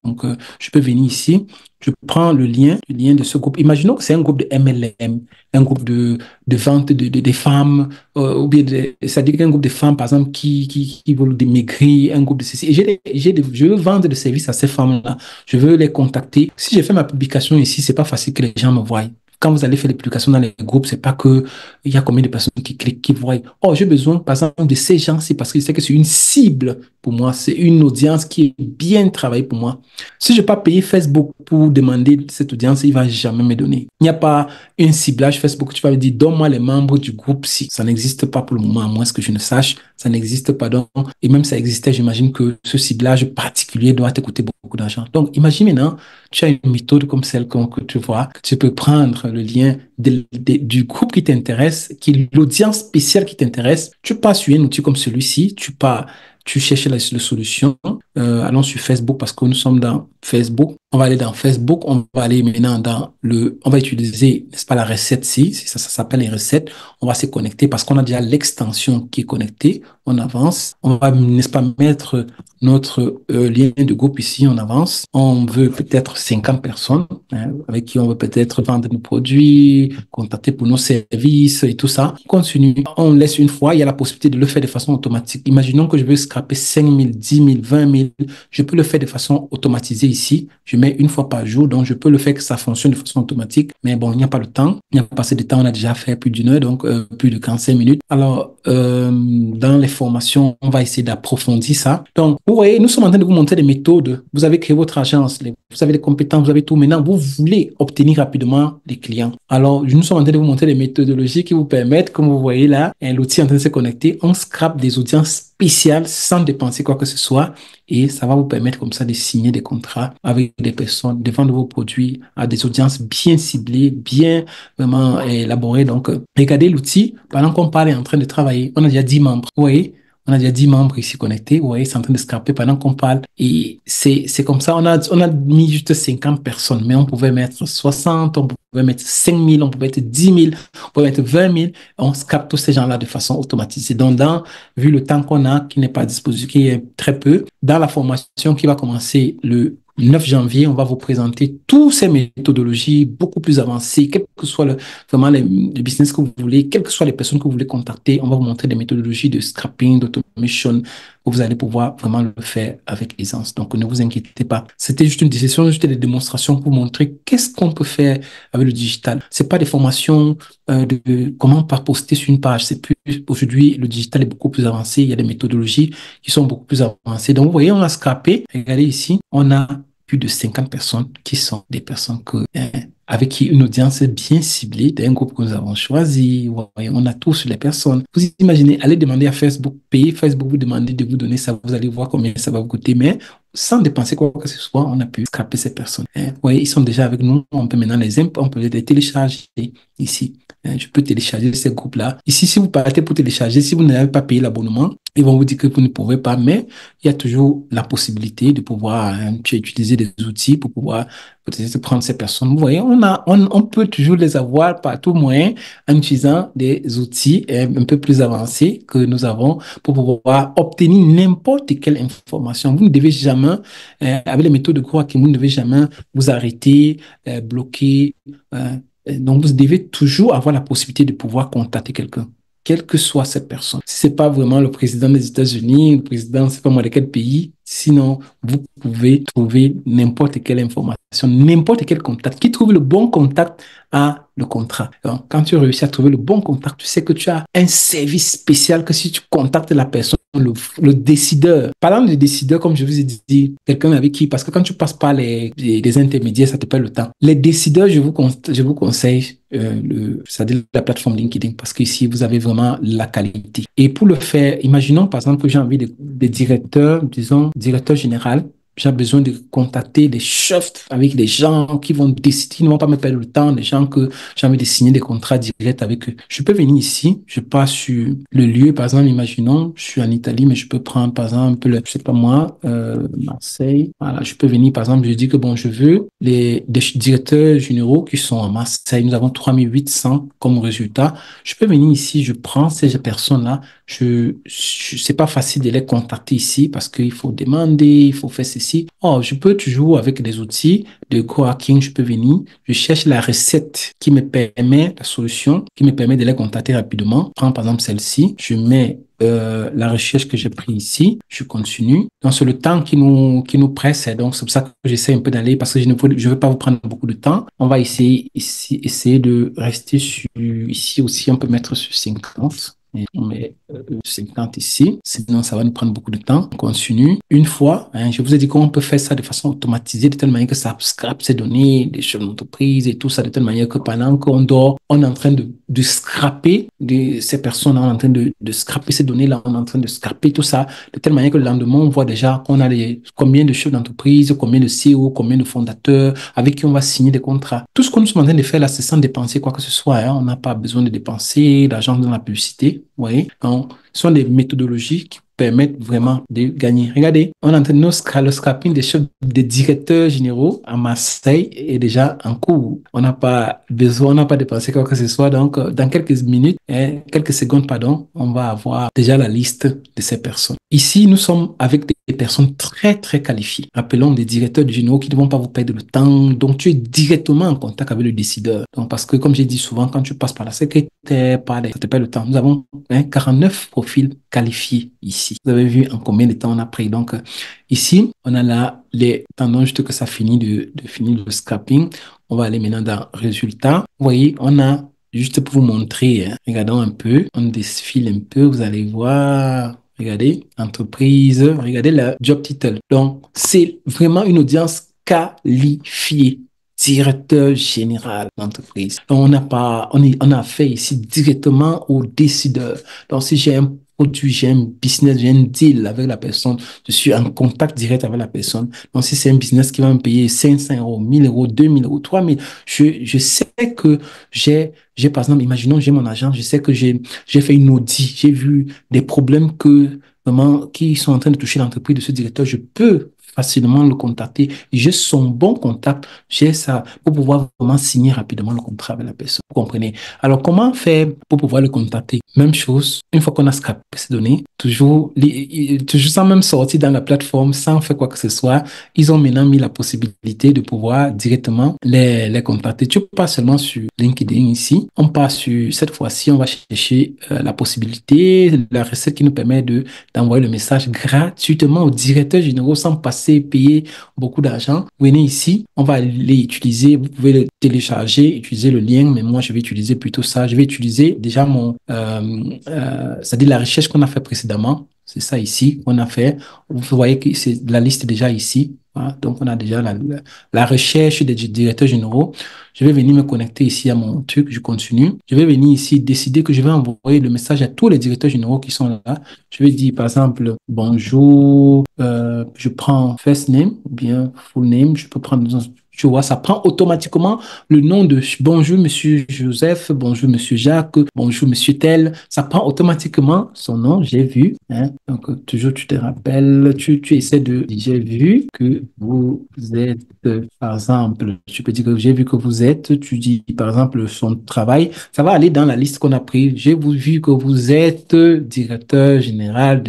Donc, je peux venir ici. Je prends le lien de ce groupe. Imaginons que c'est un groupe de MLM, un groupe de vente des femmes, ou bien c'est-à-dire qu'un groupe de femmes, par exemple, qui veulent maigrir, un groupe de ceci. Je veux vendre des services à ces femmes-là. Je veux les contacter. Si je fais ma publication ici, c'est pas facile que les gens me voient. Quand vous allez faire les publications dans les groupes, c'est pas que il y a combien de personnes qui cliquent, qui voient. Oh, j'ai besoin, par exemple, de ces gens-ci parce que je sais que c'est une cible pour moi. C'est une audience qui est bien travaillée pour moi. Si je n'ai pas payé Facebook pour demander cette audience, il ne va jamais me donner. Il n'y a pas un ciblage Facebook. Tu vas me dire, donne-moi les membres du groupe. Si ça n'existe pas pour le moment, à moins que je ne sache, ça n'existe pas. Donc, et même si ça existait, j'imagine que ce ciblage particulier doit te coûter beaucoup d'argent. Donc, imagine maintenant, tu as une méthode comme celle que tu vois, que tu peux prendre le lien du groupe qui t'intéresse, qui est l'audience spéciale qui t'intéresse. Tu passes sur un outil comme celui-ci, tu cherches la solution. Allons sur Facebook parce que nous sommes dans Facebook. On va aller dans Facebook. On va aller maintenant on va utiliser, n'est-ce pas, la recette-ci. Ça s'appelle les recettes. On va se connecter parce qu'on a déjà l'extension qui est connectée. On avance. On va, n'est-ce pas, mettre notre lien de groupe ici. On avance. On veut peut-être 50 personnes avec qui on veut peut-être vendre nos produits, contacter pour nos services et tout ça. On continue. On laisse une fois. Il y a la possibilité de le faire de façon automatique. Imaginons que je veux scraper 5 000, 10 000, 20 000 mails. Je peux le faire de façon automatisée ici. Je mets une fois par jour, donc je peux le faire que ça fonctionne de façon automatique. Mais bon, il n'y a pas le temps. Il n'y a pas assez de temps. On a déjà fait plus d'1 heure, donc plus de 45 minutes. Alors, dans les formations, on va essayer d'approfondir ça. Donc, vous voyez, nous sommes en train de vous montrer des méthodes. Vous avez créé votre agence, vous avez les compétences, vous avez tout. Maintenant, vous voulez obtenir rapidement des clients. Alors, nous sommes en train de vous montrer des méthodologies qui vous permettent, comme vous voyez là, l'outil est en train de se connecter. On scrape des audiences spéciales sans dépenser quoi que ce soit. Et ça va vous permettre comme ça de signer des contrats avec des personnes, de vendre vos produits à des audiences bien ciblées, bien vraiment élaborées. Donc, regardez l'outil. Pendant qu'on parle, est en train de travailler. On a déjà 10 membres. Vous voyez? On a déjà 10 membres ici connectés. Vous voyez, c'est en train de scraper pendant qu'on parle. Et c'est comme ça. On a mis juste 50 personnes, mais on pouvait mettre 60, on pouvait mettre 5 000, on pouvait mettre 10 000, on pouvait mettre 20 000. On scrape tous ces gens-là de façon automatisée. Donc, vu le temps qu'on a, qui n'est pas disponible, qui est très peu, dans la formation qui va commencer le 9 janvier, on va vous présenter toutes ces méthodologies beaucoup plus avancées, quel que soit vraiment le business que vous voulez, quelles que soient les personnes que vous voulez contacter, on va vous montrer des méthodologies de scrapping, d'automation, où vous allez pouvoir vraiment le faire avec aisance. Donc, ne vous inquiétez pas. C'était juste une discussion, juste des démonstrations pour montrer qu'est-ce qu'on peut faire avec le digital. C'est pas des formations de comment pas poster sur une page. C'est plus, aujourd'hui, le digital est beaucoup plus avancé. Il y a des méthodologies qui sont beaucoup plus avancées. Donc, vous voyez, on a scrappé. Regardez ici, on a plus de 50 personnes qui sont des personnes avec qui une audience bien ciblée d'un groupe que nous avons choisi. Ouais, on a tous les personnes. Vous imaginez, allez demander à Facebook, payer Facebook, vous demander de vous donner ça, vous allez voir combien ça va vous coûter, mais sans dépenser quoi que ce soit, on a pu scraper ces personnes. Ouais, ils sont déjà avec nous, on peut maintenant on peut les télécharger ici. Je peux télécharger ces groupes-là. Ici, si vous partez pour télécharger, si vous n'avez pas payé l'abonnement, ils vont vous dire que vous ne pouvez pas, mais il y a toujours la possibilité de pouvoir utiliser des outils pour pouvoir peut-être prendre ces personnes. Vous voyez, on peut toujours les avoir par tout moyen en utilisant des outils un peu plus avancés que nous avons pour pouvoir obtenir n'importe quelle information. Vous ne devez jamais, avec les méthodes de crowdfunding, vous ne devez jamais vous arrêter, bloquer. Donc, vous devez toujours avoir la possibilité de pouvoir contacter quelqu'un, quelle que soit cette personne. Si c'est pas vraiment le président des États-Unis, le président, c'est pas moi de quel pays, sinon, vous pouvez trouver n'importe quelle information, n'importe quel contact. Qui trouve le bon contact a le contrat. Donc, quand tu réussis à trouver le bon contact, tu sais que tu as un service spécial que si tu contactes la personne, le décideur. Parlant de décideur, comme je vous ai dit, quelqu'un avec qui, parce que quand tu passes par les intermédiaires, ça te perd le temps. Les décideurs, je vous conseille c'est-à-dire la plateforme LinkedIn, parce qu'ici, vous avez vraiment la qualité. Et pour le faire, imaginons par exemple que j'ai envie de directeur, disons, directeur général, j'ai besoin de contacter des chefs avec des gens qui vont décider, qui ne vont pas me perdre le temps, des gens que j'ai envie de signer des contrats directs avec eux. Je peux venir ici, je passe sur le lieu, par exemple, imaginons, je suis en Italie, mais je peux prendre, par exemple, je sais pas moi, Marseille. Voilà, je peux venir, par exemple, je dis que bon, je veux des directeurs généraux qui sont à Marseille. Nous avons 3800 comme résultat. Je peux venir ici, je prends ces personnes-là. C'est pas facile de les contacter ici parce qu'il faut demander, il faut faire ceci. Oh, je peux toujours avec des outils de coworking, je peux venir, je cherche la recette qui me permet, la solution qui me permet de les contacter rapidement. Je prends par exemple celle-ci, je mets la recherche que j'ai pris ici, je continue. Donc, c'est le temps qui nous presse. Donc, c'est pour ça que j'essaie un peu d'aller parce que je veux pas vous prendre beaucoup de temps. On va essayer de rester ici aussi, on peut mettre sur 50. Et on met 50 ici, sinon ça va nous prendre beaucoup de temps. On continue. Une fois, je vous ai dit qu'on peut faire ça de façon automatisée, de telle manière que ça scrape ces données, des chefs d'entreprise et tout ça, de telle manière que pendant qu'on dort, on est en train de scraper ces personnes, on est en train de scraper ces données-là, on est en train de scraper tout ça, de telle manière que le lendemain, on voit déjà qu'on a combien de chefs d'entreprise, combien de CEO, combien de fondateurs, avec qui on va signer des contrats. Tout ce que nous sommes en train de faire là, c'est sans dépenser quoi que ce soit. On n'a pas besoin de dépenser l'argent dans la publicité. Vous voyez, donc, ce sont des méthodologies qui permettent vraiment de gagner. Regardez, on est en train de le scrapping des chefs, des directeurs généraux à Marseille est déjà en cours. On n'a pas besoin, on n'a pas dépensé quoi que ce soit. Donc, dans quelques minutes, quelques secondes, pardon, on va avoir déjà la liste de ces personnes. Ici, nous sommes avec des personnes très, très qualifiées. Appelons des directeurs généraux qui ne vont pas vous perdre le temps. Donc, tu es directement en contact avec le décideur. Donc, parce que, comme j'ai dit souvent, quand tu passes par la secrétaire, ça te perd le temps. Nous avons 49 profils qualifiés ici. Vous avez vu en combien de temps on a pris. Donc, ici, on a là les tendons juste que ça finit de finir le scrapping. On va aller maintenant dans résultats. Vous voyez, on a juste pour vous montrer, hein, regardons un peu, on défile un peu, vous allez voir. Regardez, entreprise, regardez le job title. Donc, c'est vraiment une audience qualifiée. Directeur général d'entreprise. Donc, on a fait ici directement au décideur. Donc, si j'ai un produit, j'ai un business, j'ai un deal avec la personne, je suis en contact direct avec la personne. Donc, si c'est un business qui va me payer 500 euros, 1000 euros, 2000 euros, 3000, je sais que par exemple, imaginons, j'ai mon agent, je sais que j'ai fait une audit, j'ai vu des problèmes vraiment, qui sont en train de toucher l'entreprise de ce directeur, je peux facilement le contacter. J'ai son bon contact, j'ai ça pour pouvoir vraiment signer rapidement le contrat avec la personne. Vous comprenez? Alors, comment faire pour pouvoir le contacter? Même chose, une fois qu'on a scrapé ces données, toujours sans même sortir dans la plateforme, sans faire quoi que ce soit, ils ont maintenant mis la possibilité de pouvoir directement les contacter. Tu passes seulement sur LinkedIn ici. On passe sur, cette fois-ci, on va chercher la possibilité, la recette qui nous permet d'envoyer le message gratuitement au directeur général sans passer, payer beaucoup d'argent. Venez ici, on va les utiliser. Vous pouvez le télécharger, utiliser le lien, mais moi, je vais utiliser plutôt ça. Je vais utiliser déjà c'est-à-dire la recherche qu'on a fait précédemment. C'est ça ici qu'on a fait. Vous voyez que c'est la liste déjà ici. Voilà. Donc, on a déjà la recherche des directeurs généraux. Je vais venir me connecter ici à mon truc. Je continue. Je vais venir ici décider que je vais envoyer le message à tous les directeurs généraux qui sont là. Je vais dire, par exemple, bonjour. Je prends first name ou bien full name. Je peux prendre, tu vois, ça prend automatiquement le nom de bonjour, monsieur Joseph, bonjour, monsieur Jacques, bonjour, monsieur tel. Ça prend automatiquement son nom, j'ai vu. Hein. Donc, toujours, tu te rappelles, tu essaies de, j'ai vu que vous êtes, par exemple, tu peux dire que j'ai vu que vous êtes, tu dis, par exemple, son travail. Ça va aller dans la liste qu'on a prise. J'ai vu que vous êtes directeur général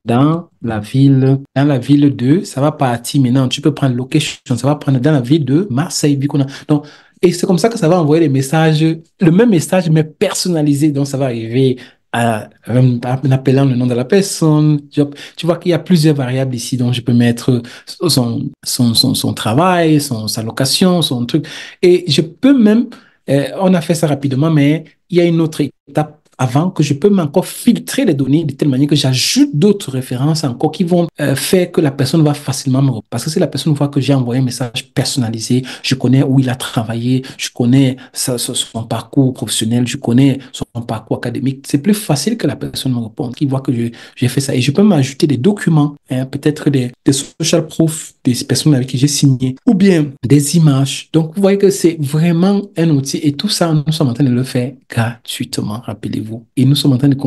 dans la ville de, ça va partir maintenant, tu peux prendre location, ça va prendre dans la ville de Marseille, vu qu'on a, donc, et c'est comme ça que ça va envoyer les messages, le même message, mais personnalisé, donc ça va arriver en appelant le nom de la personne. Tu vois qu'il y a plusieurs variables ici, donc je peux mettre son travail, sa location, son truc, et je peux même, on a fait ça rapidement, mais il y a une autre étape avant que je peux encore filtrer les données de telle manière que j'ajoute d'autres références encore qui vont faire que la personne va facilement me reprendre. Parce que si la personne voit que j'ai envoyé un message personnalisé, je connais où il a travaillé, je connais son parcours professionnel, je connais son parcours académique, c'est plus facile que la personne me réponde, qui voit que j'ai fait ça. Et je peux m'ajouter des documents, hein, peut-être des social proof des personnes avec qui j'ai signé, ou bien des images. Donc, vous voyez que c'est vraiment un outil et tout ça, nous sommes en train de le faire gratuitement, rappelez-vous. Et nous sommes en train de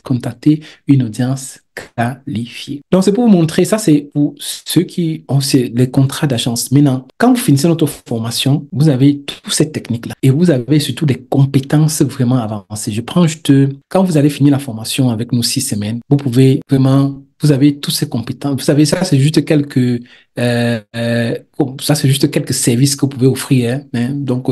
contacter une audience qualifiée. Donc, c'est pour vous montrer, ça c'est pour ceux qui ont les contrats d'agence. Maintenant, quand vous finissez notre formation, vous avez toutes ces techniques-là et vous avez surtout des compétences vraiment avancées. Je prends juste, quand vous allez finir la formation avec nous 6 semaines, vous pouvez vraiment, vous avez toutes ces compétences. Vous savez, ça c'est juste ça c'est juste quelques services que vous pouvez offrir. Hein. Donc,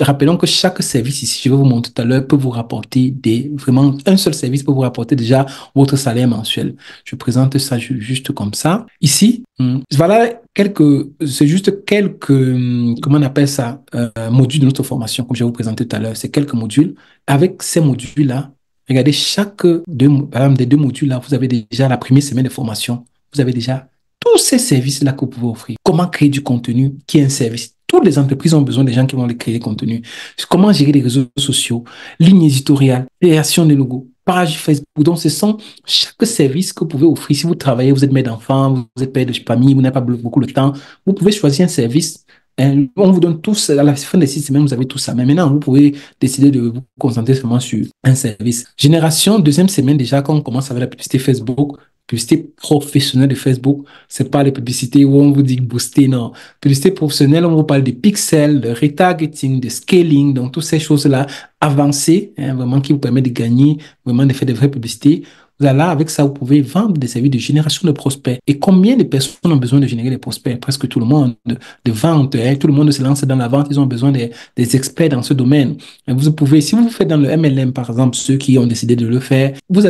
rappelons que chaque service ici, je vais vous montrer tout à l'heure, peut vous rapporter vraiment un seul service peut vous rapporter déjà votre salaire mensuel. Je présente ça juste comme ça. Ici, voilà c'est juste quelques, comment on appelle ça, modules de notre formation, comme je vais vous présenter tout à l'heure. C'est quelques modules. Avec ces modules-là, regardez, par exemple, des deux modules-là, vous avez déjà la première semaine de formation. Vous avez déjà tous ces services-là que vous pouvez offrir. Comment créer du contenu qui est un service. Toutes les entreprises ont besoin des gens qui vont les créer du contenu. Comment gérer les réseaux sociaux, ligne éditoriale, création de logos, page Facebook. Donc, ce sont chaque service que vous pouvez offrir. Si vous travaillez, vous êtes mère d'enfant, vous êtes père de famille, vous n'avez pas beaucoup de temps, vous pouvez choisir un service. On vous donne tous, à la fin des 6 semaines, vous avez tout ça. Mais maintenant, vous pouvez décider de vous concentrer seulement sur un service. Génération, deuxième semaine déjà, quand on commence avec la publicité Facebook, publicité professionnelle de Facebook, c'est pas les publicités où on vous dit booster, non. Publicité professionnelle, on vous parle de pixels, de retargeting, de scaling, donc toutes ces choses-là avancées, hein, vraiment qui vous permettent de gagner, vraiment de faire de vraies publicités. Vous allez, avec ça, vous pouvez vendre des services de génération de prospects. Et combien de personnes ont besoin de générer des prospects? Presque tout le monde, de vente, hein. Tout le monde se lance dans la vente. Ils ont besoin des experts dans ce domaine. Et vous pouvez, si vous faites dans le MLM, par exemple, ceux qui ont décidé de le faire, vous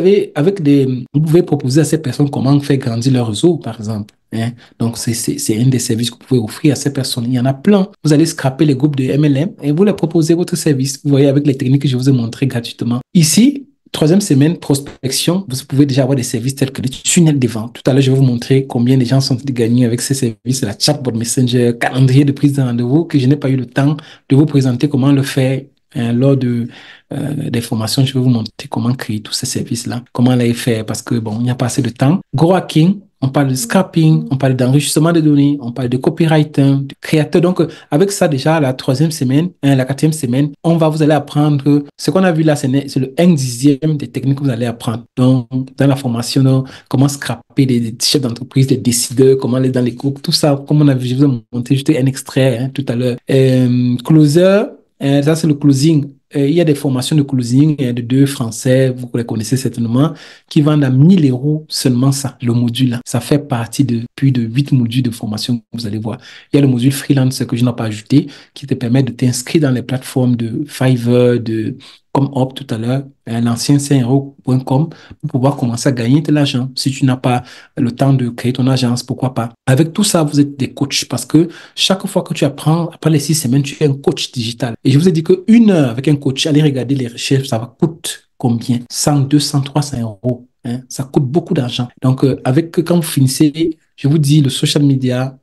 pouvez proposer à ces personnes comment faire grandir leur réseau, par exemple. Hein. Donc, c'est un des services que vous pouvez offrir à ces personnes. Il y en a plein. Vous allez scraper les groupes de MLM et vous leur proposez votre service. Vous voyez, avec les techniques que je vous ai montrées gratuitement. Ici, troisième semaine, prospection, vous pouvez déjà avoir des services tels que le tunnel de vente. Tout à l'heure, je vais vous montrer combien de gens sont gagnés avec ces services, la chatbot messenger, calendrier de prise de rendez-vous, que je n'ai pas eu le temps de vous présenter comment le faire. Lors des formations, je vais vous montrer comment créer tous ces services-là, comment les faire, parce que bon, il n'y a pas assez de temps. Grow hacking, on parle de scrapping, on parle d'enrichissement de données, on parle de copywriting, de créateur. Donc, avec ça, déjà, la troisième semaine, la quatrième semaine, vous allez apprendre ce qu'on a vu là, c'est le 1/10 des techniques que vous allez apprendre. Donc, dans la formation, donc, comment scraper des chefs d'entreprise, des décideurs, comment aller dans les groupes, tout ça, comme on a vu, je vous ai montré juste un extrait tout à l'heure. Closer, ça, c'est le closing. Il y a des formations de closing de deux Français, vous les connaissez certainement, qui vendent à 1 000 € seulement ça, le module là. Ça fait partie de plus de 8 modules de formation que vous allez voir. Il y a le module freelance que je n'ai pas ajouté, qui te permet de t'inscrire dans les plateformes de Fiverr, comme Hop tout à l'heure, l'ancien 5euros.com, pour pouvoir commencer à gagner de l'argent. Si tu n'as pas le temps de créer ton agence, pourquoi pas. Avec tout ça, vous êtes des coachs parce que chaque fois que tu apprends, après les 6 semaines, tu es un coach digital. Et je vous ai dit qu'une heure avec un coach, allez regarder les recherches, ça va coûter combien? 100, 200, 300 €. Hein? Ça coûte beaucoup d'argent. Donc, quand vous finissez, je vous dis, le social media,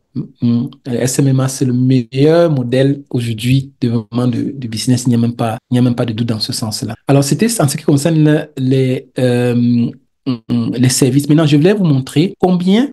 SMMA, c'est le meilleur modèle aujourd'hui de business. Il n'y a même pas de doute dans ce sens-là. Alors, c'était en ce qui concerne les services. Maintenant, je voulais vous montrer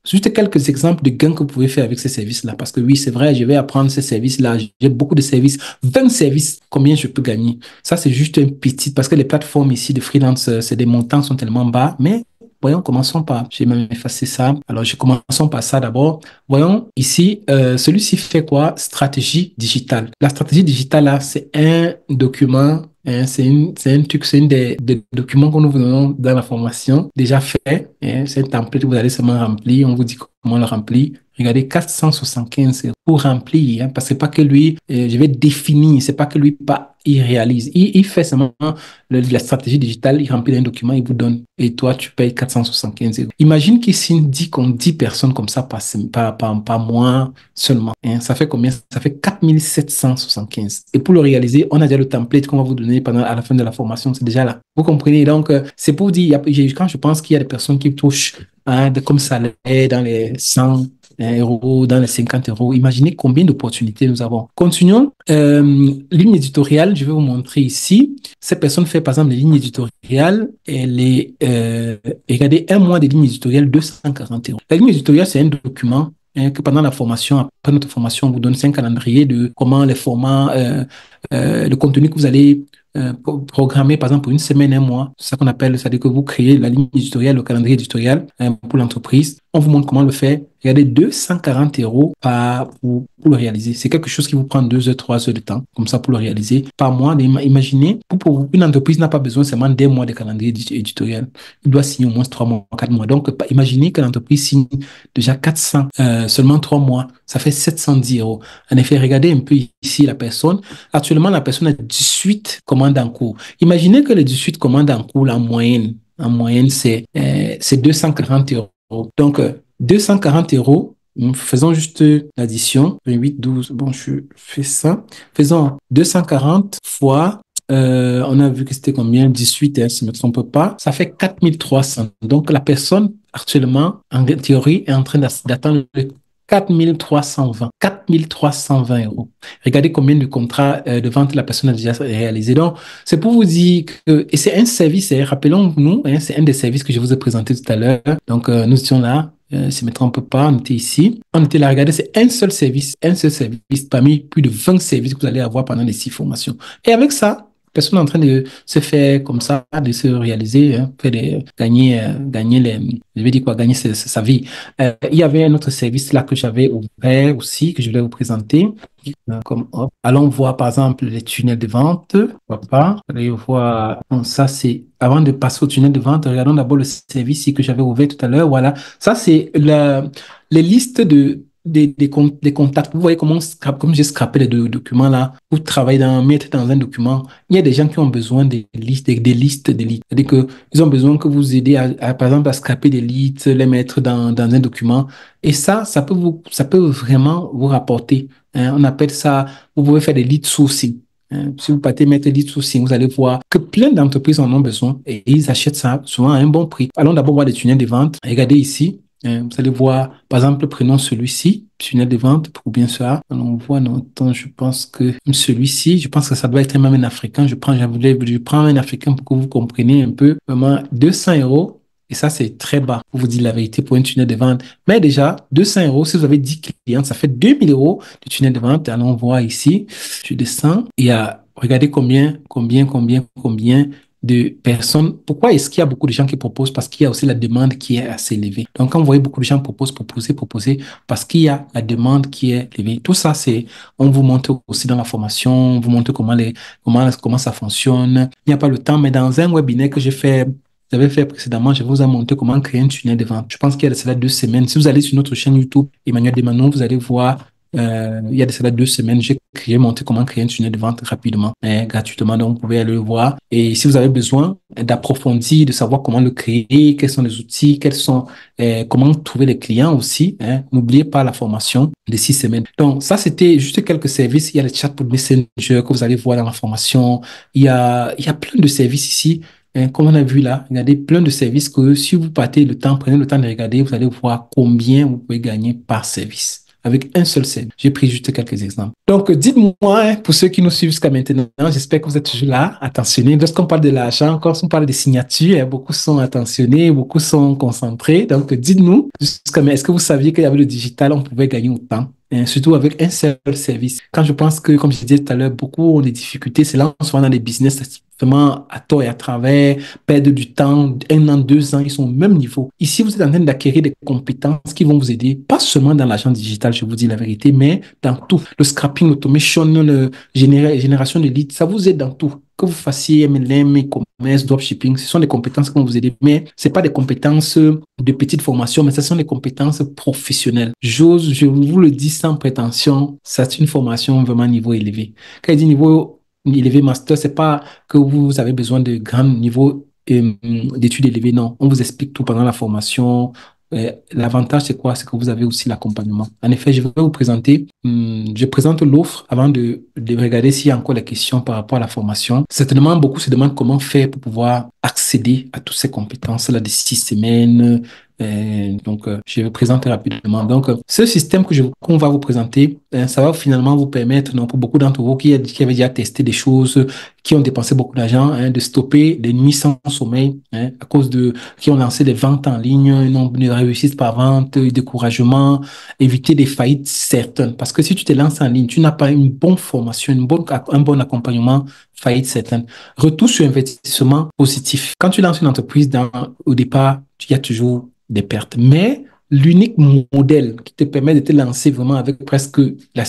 juste quelques exemples de gains que vous pouvez faire avec ces services-là. Parce que oui, c'est vrai, je vais apprendre ces services-là. J'ai beaucoup de services. 20 services, combien je peux gagner? Ça, c'est juste un petit, parce que les plateformes ici de freelance, les montants sont tellement bas, mais voyons, commençons par, j'ai même effacé ça. Alors, commençons par ça d'abord. Voyons, ici, celui-ci fait quoi? Stratégie digitale. La stratégie digitale, là, c'est un document, hein, c'est un truc, c'est un des documents que nous vous donnons dans la formation, déjà fait. Hein, c'est un template que vous allez seulement remplir. On vous dit comment le remplir. Regardez, 475 € pour remplir, hein, parce que c'est pas que lui, je vais définir, c'est pas que lui, il réalise. Il fait seulement la stratégie digitale, il remplit un document, il vous donne, et toi, tu payes 475 €. Imagine qu'ici, qu'on 10 personnes comme ça par mois seulement. Hein, ça fait combien? Ça fait 4775. Et pour le réaliser, on a déjà le template qu'on va vous donner à la fin de la formation, c'est déjà là. Vous comprenez? Donc, c'est pour dire, quand je pense qu'il y a des personnes qui touchent comme salaire dans les 100 €, dans les 50 €. Imaginez combien d'opportunités nous avons. Continuons. Ligne éditoriale, je vais vous montrer ici. Ces personnes font par exemple des lignes éditoriales et regardez, un mois de ligne éditoriale, 240 €. La ligne éditoriale, c'est un document que pendant la formation, après notre formation, on vous donne 5 calendriers de comment les formats, le contenu que vous allez programmer, par exemple, pour une semaine, un mois. C'est ça qu'on appelle, c'est-à-dire que vous créez la ligne éditoriale, le calendrier éditorial pour l'entreprise. On vous montre comment le faire. Regardez, 240 € pour le réaliser. C'est quelque chose qui vous prend 2 heures, 3 heures de temps, comme ça, pour le réaliser par mois. Imaginez, pour une entreprise n'a pas besoin seulement d'un mois de calendrier éditorial. Il doit signer au moins 3 mois, 4 mois. Donc, imaginez que l'entreprise signe déjà 400, seulement 3 mois. Ça fait 710 €. En effet, regardez un peu ici la personne. Actuellement, la personne a 18 commandes en cours. Imaginez que les 18 commandes en cours, en moyenne, c'est 240 €. Donc, 240 €, faisons juste l'addition, 28, 12, bon, je fais ça. Faisons 240 fois, on a vu que c'était combien? 18, si je ne me trompe pas. Ça fait 4300. Donc, la personne, actuellement, en théorie, est en train d'attendre le 4320 €. Regardez combien de contrats de vente la personne a déjà réalisé. Donc, c'est pour vous dire que, et c'est un service, rappelons-nous, c'est un des services que je vous ai présenté tout à l'heure. Donc, nous étions là, si je ne me trompe pas, on était ici. On était là, regardez, c'est un seul service parmi plus de 20 services que vous allez avoir pendant les 6 formations. Et avec ça, personne est en train de se faire comme ça, de se réaliser, hein, gagner je vais dire quoi, gagner sa vie. Il y avait un autre service là que j'avais ouvert aussi, que je voulais vous présenter. Comme, hop. Allons voir par exemple les tunnels de vente. Pourquoi pas? Allez voir. Bon, ça, c'est avant de passer au tunnel de vente. Regardons d'abord le service que j'avais ouvert tout à l'heure. Voilà. Ça, c'est les listes des contacts. Vous voyez comment, comme j'ai scrapé les deux documents là, pour travailler mettre dans un document. Il y a des gens qui ont besoin des listes, des listes, des listes. C'est-à-dire que ils ont besoin que vous aidez par exemple, à scraper des listes, les mettre dans un document. Et ça peut vraiment vous rapporter. Hein. On appelle ça, vous pouvez faire des lead sourcing. Hein. Si vous partez mettre lead sourcing, vous allez voir que plein d'entreprises en ont besoin et ils achètent ça souvent à un bon prix. Allons d'abord voir les tunnels de vente. Regardez ici. Vous allez voir, par exemple, prenons celui-ci, tunnel de vente, pour bien ça. On voit, je pense que celui-ci, je pense que ça doit être même un Africain. Je prends un Africain pour que vous compreniez un peu. Vraiment, 200 euros. Et ça, c'est très bas, pour vous dire la vérité, pour un tunnel de vente. Mais déjà, 200 euros, si vous avez 10 clients, ça fait 2000 euros de tunnel de vente. Allons voir ici. Je descends. Il y a, regardez combien de personnes. Pourquoi est-ce qu'il y a beaucoup de gens qui proposent? Parce qu'il y a aussi la demande qui est assez élevée. Donc, quand vous voyez beaucoup de gens proposer, parce qu'il y a la demande qui est élevée. Tout ça, on vous montre aussi dans la formation, on vous montre comment ça fonctionne. Il n'y a pas le temps, mais dans un webinaire que j'avais fait précédemment, je vous ai montré comment créer un tunnel de vente. Je pense qu'il y a de cela 2 semaines. Si vous allez sur notre chaîne YouTube, Emmanuel Desmanon, vous allez voir, il y a de cela 2 semaines, j'ai montré comment créer un tunnel de vente rapidement, gratuitement. Donc, vous pouvez aller le voir. Et si vous avez besoin d'approfondir, de savoir comment le créer, quels sont les outils, comment trouver les clients aussi, hein, n'oubliez pas la formation de 6 semaines. Donc, ça, c'était juste quelques services. Il y a le chat pour Messenger que vous allez voir dans la formation. Il y a plein de services ici. Comme on a vu là, regardez plein de services que si vous prenez le temps de regarder, vous allez voir combien vous pouvez gagner par service. Avec un seul service. J'ai pris juste quelques exemples. Donc, dites-moi, hein, pour ceux qui nous suivent jusqu'à maintenant, j'espère que vous êtes toujours là, attentionnés. Lorsqu'on parle de l'argent, quand on parle des signatures, hein, beaucoup sont attentionnés, beaucoup sont concentrés. Donc, dites-nous, est-ce que vous saviez qu'avec le digital, on pouvait gagner autant? Surtout avec un seul service. Quand je pense que, comme je disais tout à l'heure, beaucoup ont des difficultés, c'est là qu'on se voit dans les business vraiment à tort et à travers, perdre du temps, 1 an, 2 ans, ils sont au même niveau. Ici, vous êtes en train d'acquérir des compétences qui vont vous aider, pas seulement dans l'argent digital, je vous dis la vérité, mais dans tout. Le scrapping, l'automation, génération de leads, ça vous aide dans tout. Que vous fassiez MLM, e-commerce, dropshipping, ce sont des compétences qui vont vous aider, mais c'est pas des compétences de petite formation, mais ce sont des compétences professionnelles. Je vous le dis sans prétention, c'est une formation vraiment niveau élevé. Quand je dis niveau élevé master, c'est pas que vous avez besoin de grands niveaux d'études élevées, non. On vous explique tout pendant la formation. L'avantage, c'est quoi? C'est que vous avez aussi l'accompagnement. En effet, je vais vous présenter, je présente l'offre avant de regarder s'il y a encore des questions par rapport à la formation. Certainement, beaucoup se demandent comment faire pour pouvoir accéder à toutes ces compétences-là de 6 semaines. Je vais présenter rapidement. Donc, ce système qu'on va vous présenter, ça va finalement vous permettre, non, pour beaucoup d'entre vous qui avaient déjà testé des choses, qui ont dépensé beaucoup d'argent, hein, de stopper des nuits sans sommeil, hein, à cause qui ont lancé des ventes en ligne, une réussite par vente, découragement, éviter des faillites certaines. Parce que si tu te lances en ligne, tu n'as pas une bonne formation, un bon accompagnement, faillite certaine. Retour sur investissement positif. Quand tu lances une entreprise, au départ, il y a toujours des pertes. Mais l'unique modèle qui te permet de te lancer vraiment avec presque la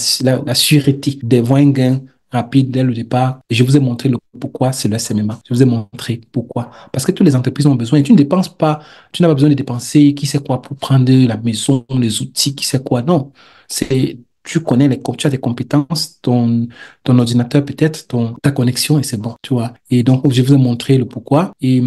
sûreté d'avoir un gain rapide dès le départ. Et je vous ai montré le pourquoi, c'est le SMA. Je vous ai montré pourquoi. Parce que toutes les entreprises ont besoin et tu ne dépenses pas, tu n'as pas besoin de dépenser qui sait quoi pour prendre la maison, les outils, qui sait quoi. Non. Tu connais tu as des compétences, ton ordinateur peut-être, ta connexion et c'est bon, tu vois. Et donc, je vous ai montré le pourquoi. Et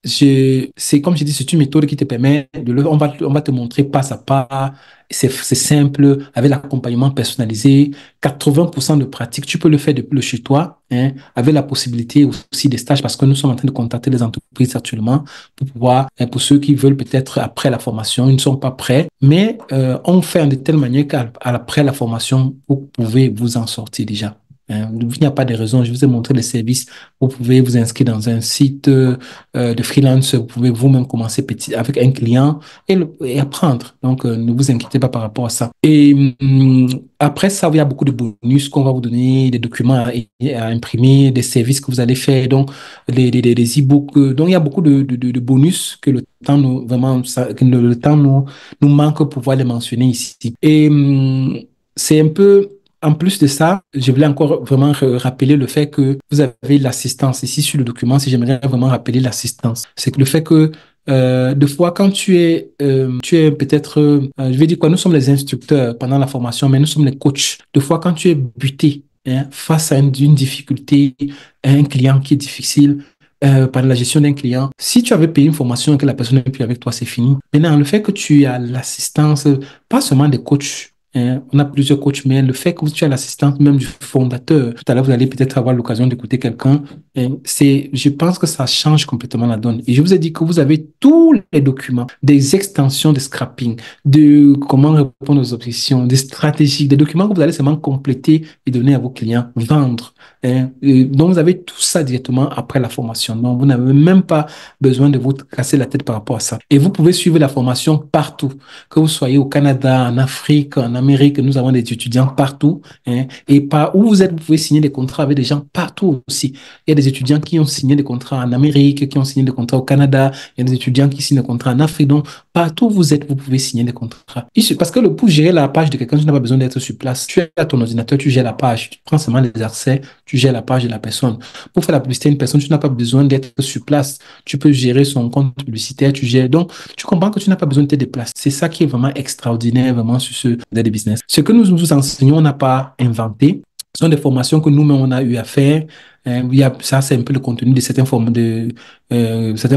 c'est comme je dis, c'est une méthode qui te permet on va te montrer pas à pas. C'est simple, avec l'accompagnement personnalisé, 80% de pratique, tu peux le faire depuis chez toi, hein, avec la possibilité aussi des stages, parce que nous sommes en train de contacter les entreprises actuellement pour pouvoir, pour ceux qui veulent peut-être après la formation, ils ne sont pas prêts, mais on fait de telle manière qu'après la formation, vous pouvez vous en sortir déjà. Il n'y a pas de raison. Je vous ai montré les services. Vous pouvez vous inscrire dans un site de freelance. Vous pouvez vous-même commencer petit avec un client et apprendre. Donc, ne vous inquiétez pas par rapport à ça. Et après ça, il y a beaucoup de bonus qu'on va vous donner, des documents à imprimer, des services que vous allez faire, donc des e-books. Donc, il y a beaucoup de bonus que le temps nous, vraiment, que le temps nous manque pour pouvoir les mentionner ici. Et c'est un peu, en plus de ça, je voulais encore vraiment rappeler le fait que vous avez l'assistance. Ici, sur le document, si j'aimerais vraiment rappeler l'assistance, c'est que le fait que des fois, quand tu es peut-être, je vais dire quoi, nous sommes les instructeurs pendant la formation, mais nous sommes les coachs. Des fois, quand tu es buté face à une difficulté, à un client qui est difficile, par la gestion d'un client, si tu avais payé une formation et que la personne n'est plus avec toi, c'est fini. Maintenant, le fait que tu as l'assistance, pas seulement des coachs, on a plusieurs coachs, mais le fait que tu as l'assistance même du fondateur, tout à l'heure, vous allez peut-être avoir l'occasion d'écouter quelqu'un, je pense que ça change complètement la donne. Et je vous ai dit que vous avez tous les documents, des extensions de scrapping, de comment répondre aux objections, des stratégies, des documents que vous allez seulement compléter et donner à vos clients, vendre. Donc, vous avez tout ça directement après la formation. Donc, vous n'avez même pas besoin de vous casser la tête par rapport à ça. Et vous pouvez suivre la formation partout, que vous soyez au Canada, en Afrique, en Amérique, nous avons des étudiants partout. Et par où vous êtes, vous pouvez signer des contrats avec des gens partout aussi. Il y a des étudiants qui ont signé des contrats en Amérique, qui ont signé des contrats au Canada. Il y a des étudiants qui signent des contrats en Afrique. Donc, partout où vous êtes, vous pouvez signer des contrats. Parce que pour gérer la page de quelqu'un, tu n'as pas besoin d'être sur place. Tu es à ton ordinateur, tu gères la page. Tu prends seulement les accès, tu gères la page de la personne. Pour faire la publicité à une personne, tu n'as pas besoin d'être sur place. Tu peux gérer son compte publicitaire, tu gères. Donc, tu comprends que tu n'as pas besoin de te déplacer. C'est ça qui est vraiment extraordinaire, vraiment, sur ce modèle de business. Ce que nous nous enseignons, on n'a pas inventé. Ce sont des formations que nous-mêmes, on a eu à faire. Ça, c'est un peu le contenu de certaines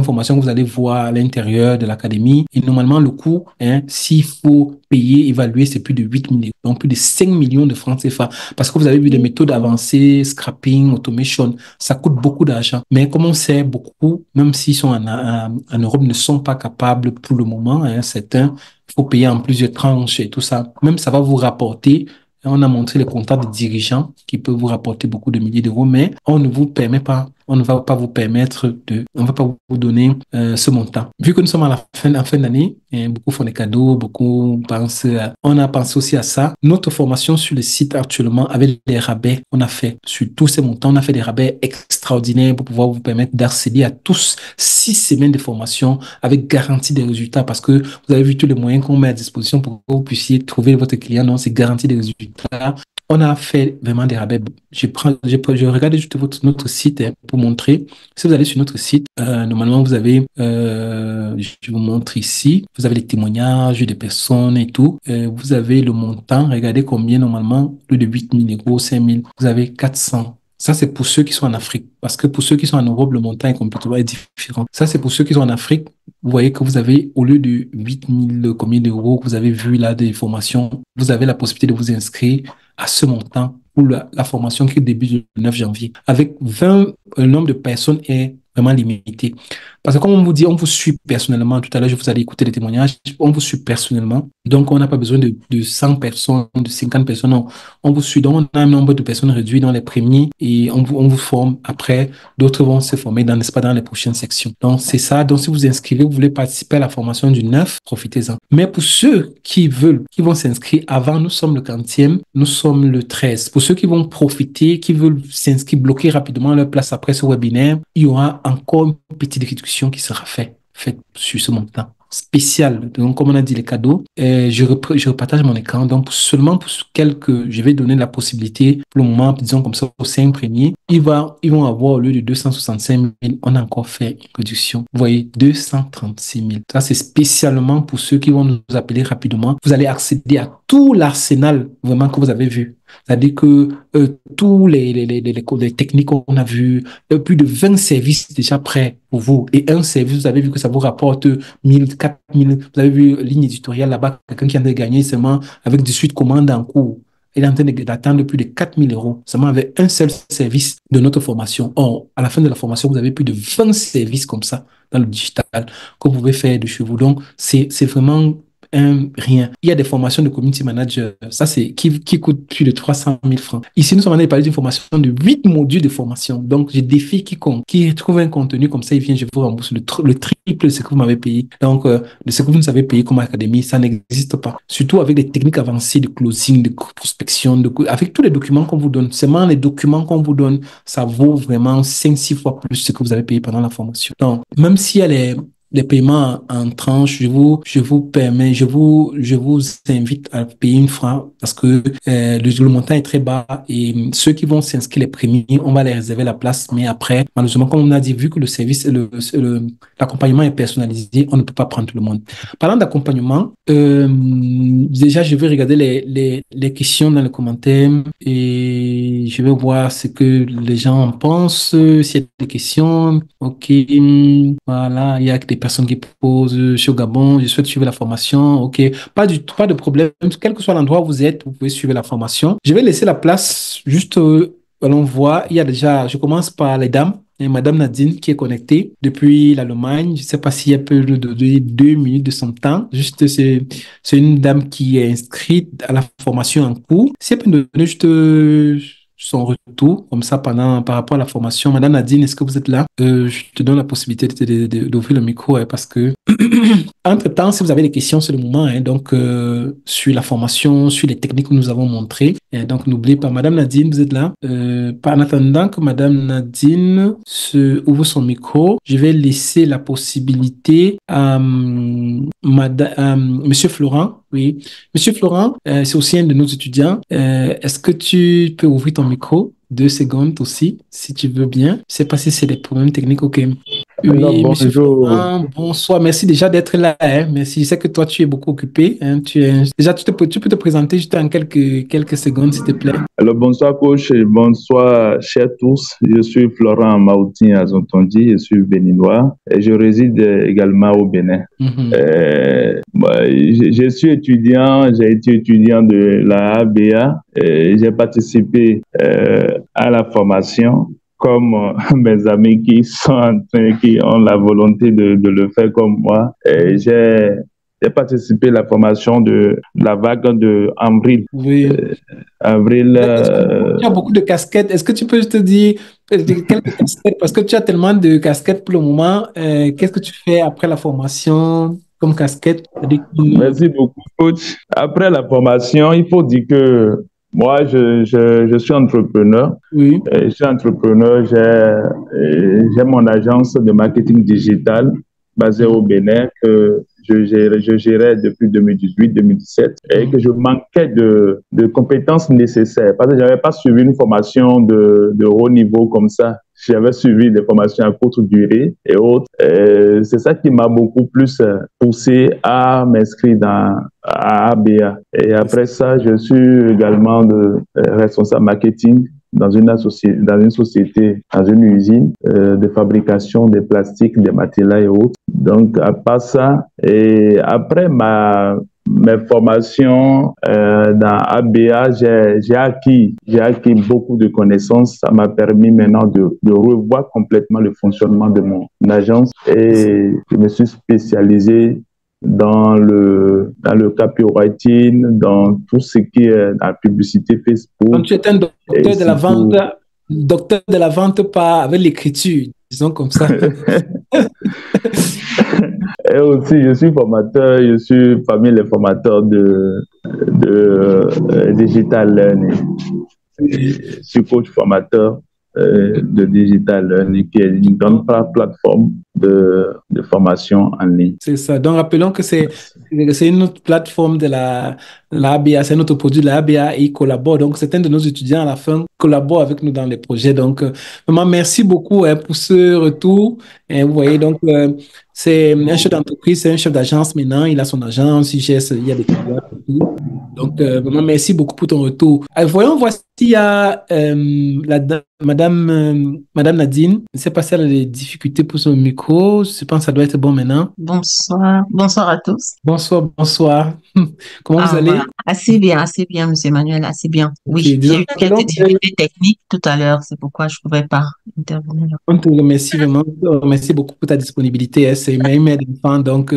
formations que vous allez voir à l'intérieur de l'académie. Et normalement, le coût, s'il faut payer, évaluer, c'est plus de 8 millions, donc plus de 5 millions de francs CFA. Parce que vous avez vu des méthodes avancées, scrapping, automation, ça coûte beaucoup d'argent. Mais comme on sait, beaucoup, même s'ils sont en Europe, ne sont pas capables pour le moment, certains, il faut payer en plusieurs tranches et tout ça. Même ça va vous rapporter. On a montré les contrats de dirigeants qui peuvent vous rapporter beaucoup de milliers d'euros, mais on ne vous permet pas, on ne va pas vous permettre on ne va pas vous donner ce montant. Vu que nous sommes à la fin d'année, beaucoup font des cadeaux, beaucoup pensent, on a pensé aussi à ça. Notre formation sur le site actuellement, avec les rabais qu'on a fait sur tous ces montants, on a fait des rabais extraordinaires pour pouvoir vous permettre d'accéder à tous 6 semaines de formation avec garantie des résultats, parce que vous avez vu tous les moyens qu'on met à disposition pour que vous puissiez trouver votre client. Non, c'est garantie des résultats. On a fait vraiment des rabais. Je regarde juste notre site pour montrer. Si vous allez sur notre site, normalement, vous avez, je vous montre ici, vous avez les témoignages des personnes et tout. Vous avez le montant. Regardez combien, normalement, plus de 8 000 euros, 5 000. Vous avez 400. Ça, c'est pour ceux qui sont en Afrique. Parce que pour ceux qui sont en Europe, le montant est complètement différent. Ça, c'est pour ceux qui sont en Afrique. Vous voyez que vous avez, au lieu de 8 000 combien d'euros que vous avez vu là des formations, vous avez la possibilité de vous inscrire à ce montant pour la formation qui débute le 9 janvier. Avec 20, le nombre de personnes est vraiment limité. Parce que comme on vous dit, on vous suit personnellement. Tout à l'heure, je vous allais écouter les témoignages. On vous suit personnellement. Donc, on n'a pas besoin de 100 personnes, de 50 personnes. Non. On vous suit. Donc, on a un nombre de personnes réduit dans les premiers et on vous forme. Après, d'autres vont se former n'est-ce pas, dans les prochaines sections. Donc, c'est ça. Donc, si vous inscrivez, vous voulez participer à la formation du 9, profitez-en. Mais pour ceux qui vont s'inscrire avant, nous sommes le 40e, nous sommes le 13. Pour ceux qui vont profiter, qui veulent s'inscrire, bloquer rapidement leur place après ce webinaire, il y aura encore une petite réduction qui sera faite sur ce montant spécial. Donc, comme on a dit, les cadeaux, je repartage mon écran. Donc, seulement pour je vais donner la possibilité, pour le moment, disons comme ça, aux 5 premiers, ils vont avoir, au lieu de 265 000, on a encore fait une réduction. Vous voyez, 236 000. Ça, c'est spécialement pour ceux qui vont nous appeler rapidement. Vous allez accéder à tout l'arsenal, vraiment, que vous avez vu. C'est-à-dire que tous les techniques qu'on a vues, plus de 20 services déjà prêts pour vous. Et un service, vous avez vu que ça vous rapporte 1000, 4000. Vous avez vu ligne éditoriale là-bas, quelqu'un qui en a gagné seulement avec 18 commandes en cours. Il est en train d'attendre plus de 4 000 euros seulement avec un seul service de notre formation. Or, à la fin de la formation, vous avez plus de 20 services comme ça dans le digital que vous pouvez faire de chez vous. Donc, c'est vraiment rien. Il y a des formations de community manager, ça c'est qui coûte plus de 300 000 francs. Ici, nous sommes en train de parler d'une formation de 8 modules de formation. Donc, je défie quiconque qui trouve un contenu comme ça, il vient, je vous rembourse le triple de ce que vous m'avez payé. Donc, de ce que vous nous avez payé comme académie, ça n'existe pas. Surtout avec les techniques avancées de closing, de prospection, avec tous les documents qu'on vous donne. Seulement les documents qu'on vous donne, ça vaut vraiment 5-6 fois plus ce que vous avez payé pendant la formation. Donc, même si elle est les paiements en tranches, je vous invite à payer une fois parce que le montant est très bas et ceux qui vont s'inscrire les premiers, on va les réserver la place. Mais après, malheureusement, comme on a dit, vu que le service, l'accompagnement est personnalisé, on ne peut pas prendre tout le monde. Parlant d'accompagnement, déjà, je vais regarder les questions dans les commentaires et je vais voir ce que les gens en pensent, s'il y a des questions. Ok, voilà, il y a des personnes qui posent, je suis au Gabon, je souhaite suivre la formation. Ok, pas de problème. Quel que soit l'endroit où vous êtes, vous pouvez suivre la formation. Je vais laisser la place juste, allons voir. Il y a déjà, je commence par les dames. Et Madame Nadine qui est connectée depuis l'Allemagne. Je ne sais pas si elle peut nous donner 2 minutes de son temps. Juste, c'est une dame qui est inscrite à la formation en cours. Si elle peut nous donner juste son retour, comme ça, par rapport à la formation. Madame Nadine, est-ce que vous êtes là? Je te donne la possibilité d'ouvrir le micro parce que, entre-temps, si vous avez des questions, c'est le moment. Donc, sur la formation, sur les techniques que nous avons montrées. Donc, n'oubliez pas, Madame Nadine, vous êtes là. En attendant que Madame Nadine ouvre son micro, je vais laisser la possibilité à Monsieur Florent. Oui. Monsieur Florent, c'est aussi un de nos étudiants. Est-ce que tu peux ouvrir ton micro 2 secondes aussi, si tu veux bien? Je ne sais pas si c'est des problèmes techniques. OK. Alors, Oui, Monsieur bonjour. Florent, bonsoir. Merci déjà d'être là. Merci. Je sais que toi, tu es beaucoup occupé. Déjà, tu peux te présenter juste en quelques secondes, s'il te plaît. Alors, bonsoir, coach, et bonsoir, chers tous. Je suis Florent Mautin Azontondi, je suis béninois et je réside également au Bénin. Je suis étudiant, j'ai été étudiant de la ABA et j'ai participé à la formation comme mes amis qui ont la volonté de le faire comme moi. J'ai participé à la formation de la vague de avril. Oui. Avril. Tu as beaucoup de casquettes. Est-ce que tu peux te dire quelques casquettes? Parce que tu as tellement de casquettes pour le moment. Qu'est-ce que tu fais après la formation comme casquette? Merci beaucoup, coach. Après la formation, il faut dire que moi, je suis entrepreneur. Oui. Je suis entrepreneur. J'ai mon agence de marketing digital basée au Bénin que je gérais depuis 2018-2017 et que je manquais de compétences nécessaires parce que je n'avais pas suivi une formation de haut niveau comme ça. J'avais suivi des formations à courte durée et autres. C'est ça qui m'a beaucoup plus poussé à m'inscrire à ABA. Et après ça, je suis également responsable marketing dans une société, dans une usine de fabrication des plastiques, des matériaux et autres. Donc, à part ça, et après mes formations dans ABA, j'ai acquis beaucoup de connaissances. Ça m'a permis maintenant de revoir complètement le fonctionnement de mon agence et je me suis spécialisé dans le copywriting, dans tout ce qui est la publicité Facebook. Donc, tu es un docteur de la vente, docteur de la vente pas avec l'écriture, disons comme ça. Et aussi, je suis formateur, je suis parmi les formateurs de digital learning. Je suis coach formateur de digital learning, qui est une grande plateforme de formation en ligne. C'est ça. Donc, rappelons que c'est une autre plateforme de l'ABA, c'est un autre produit de l'ABA et il collabore. Donc, certains de nos étudiants à la fin collaborent avec nous dans les projets. Donc, vraiment, merci beaucoup pour ce retour. Et vous voyez, donc, c'est un chef d'entreprise, c'est un chef d'agence maintenant. Il a son agence, il y a des clients et tout. Donc, vraiment, merci beaucoup pour ton retour. Voyons voir s'il y a Madame Nadine, je ne sais pas si elle a des difficultés pour son micro. Je pense que ça doit être bon maintenant. Bonsoir, bonsoir à tous. Bonsoir, bonsoir. Comment vous Ah, voilà. allez? Assez bien, Monsieur Emmanuel, assez bien. Ok, Oui, j'ai disons, eu quelques donc, difficultés techniques tout à l'heure, c'est pourquoi je ne pouvais pas intervenir. on te remercie vraiment, on te remercie beaucoup pour ta disponibilité. Hein. C'est une mère d'enfant, donc,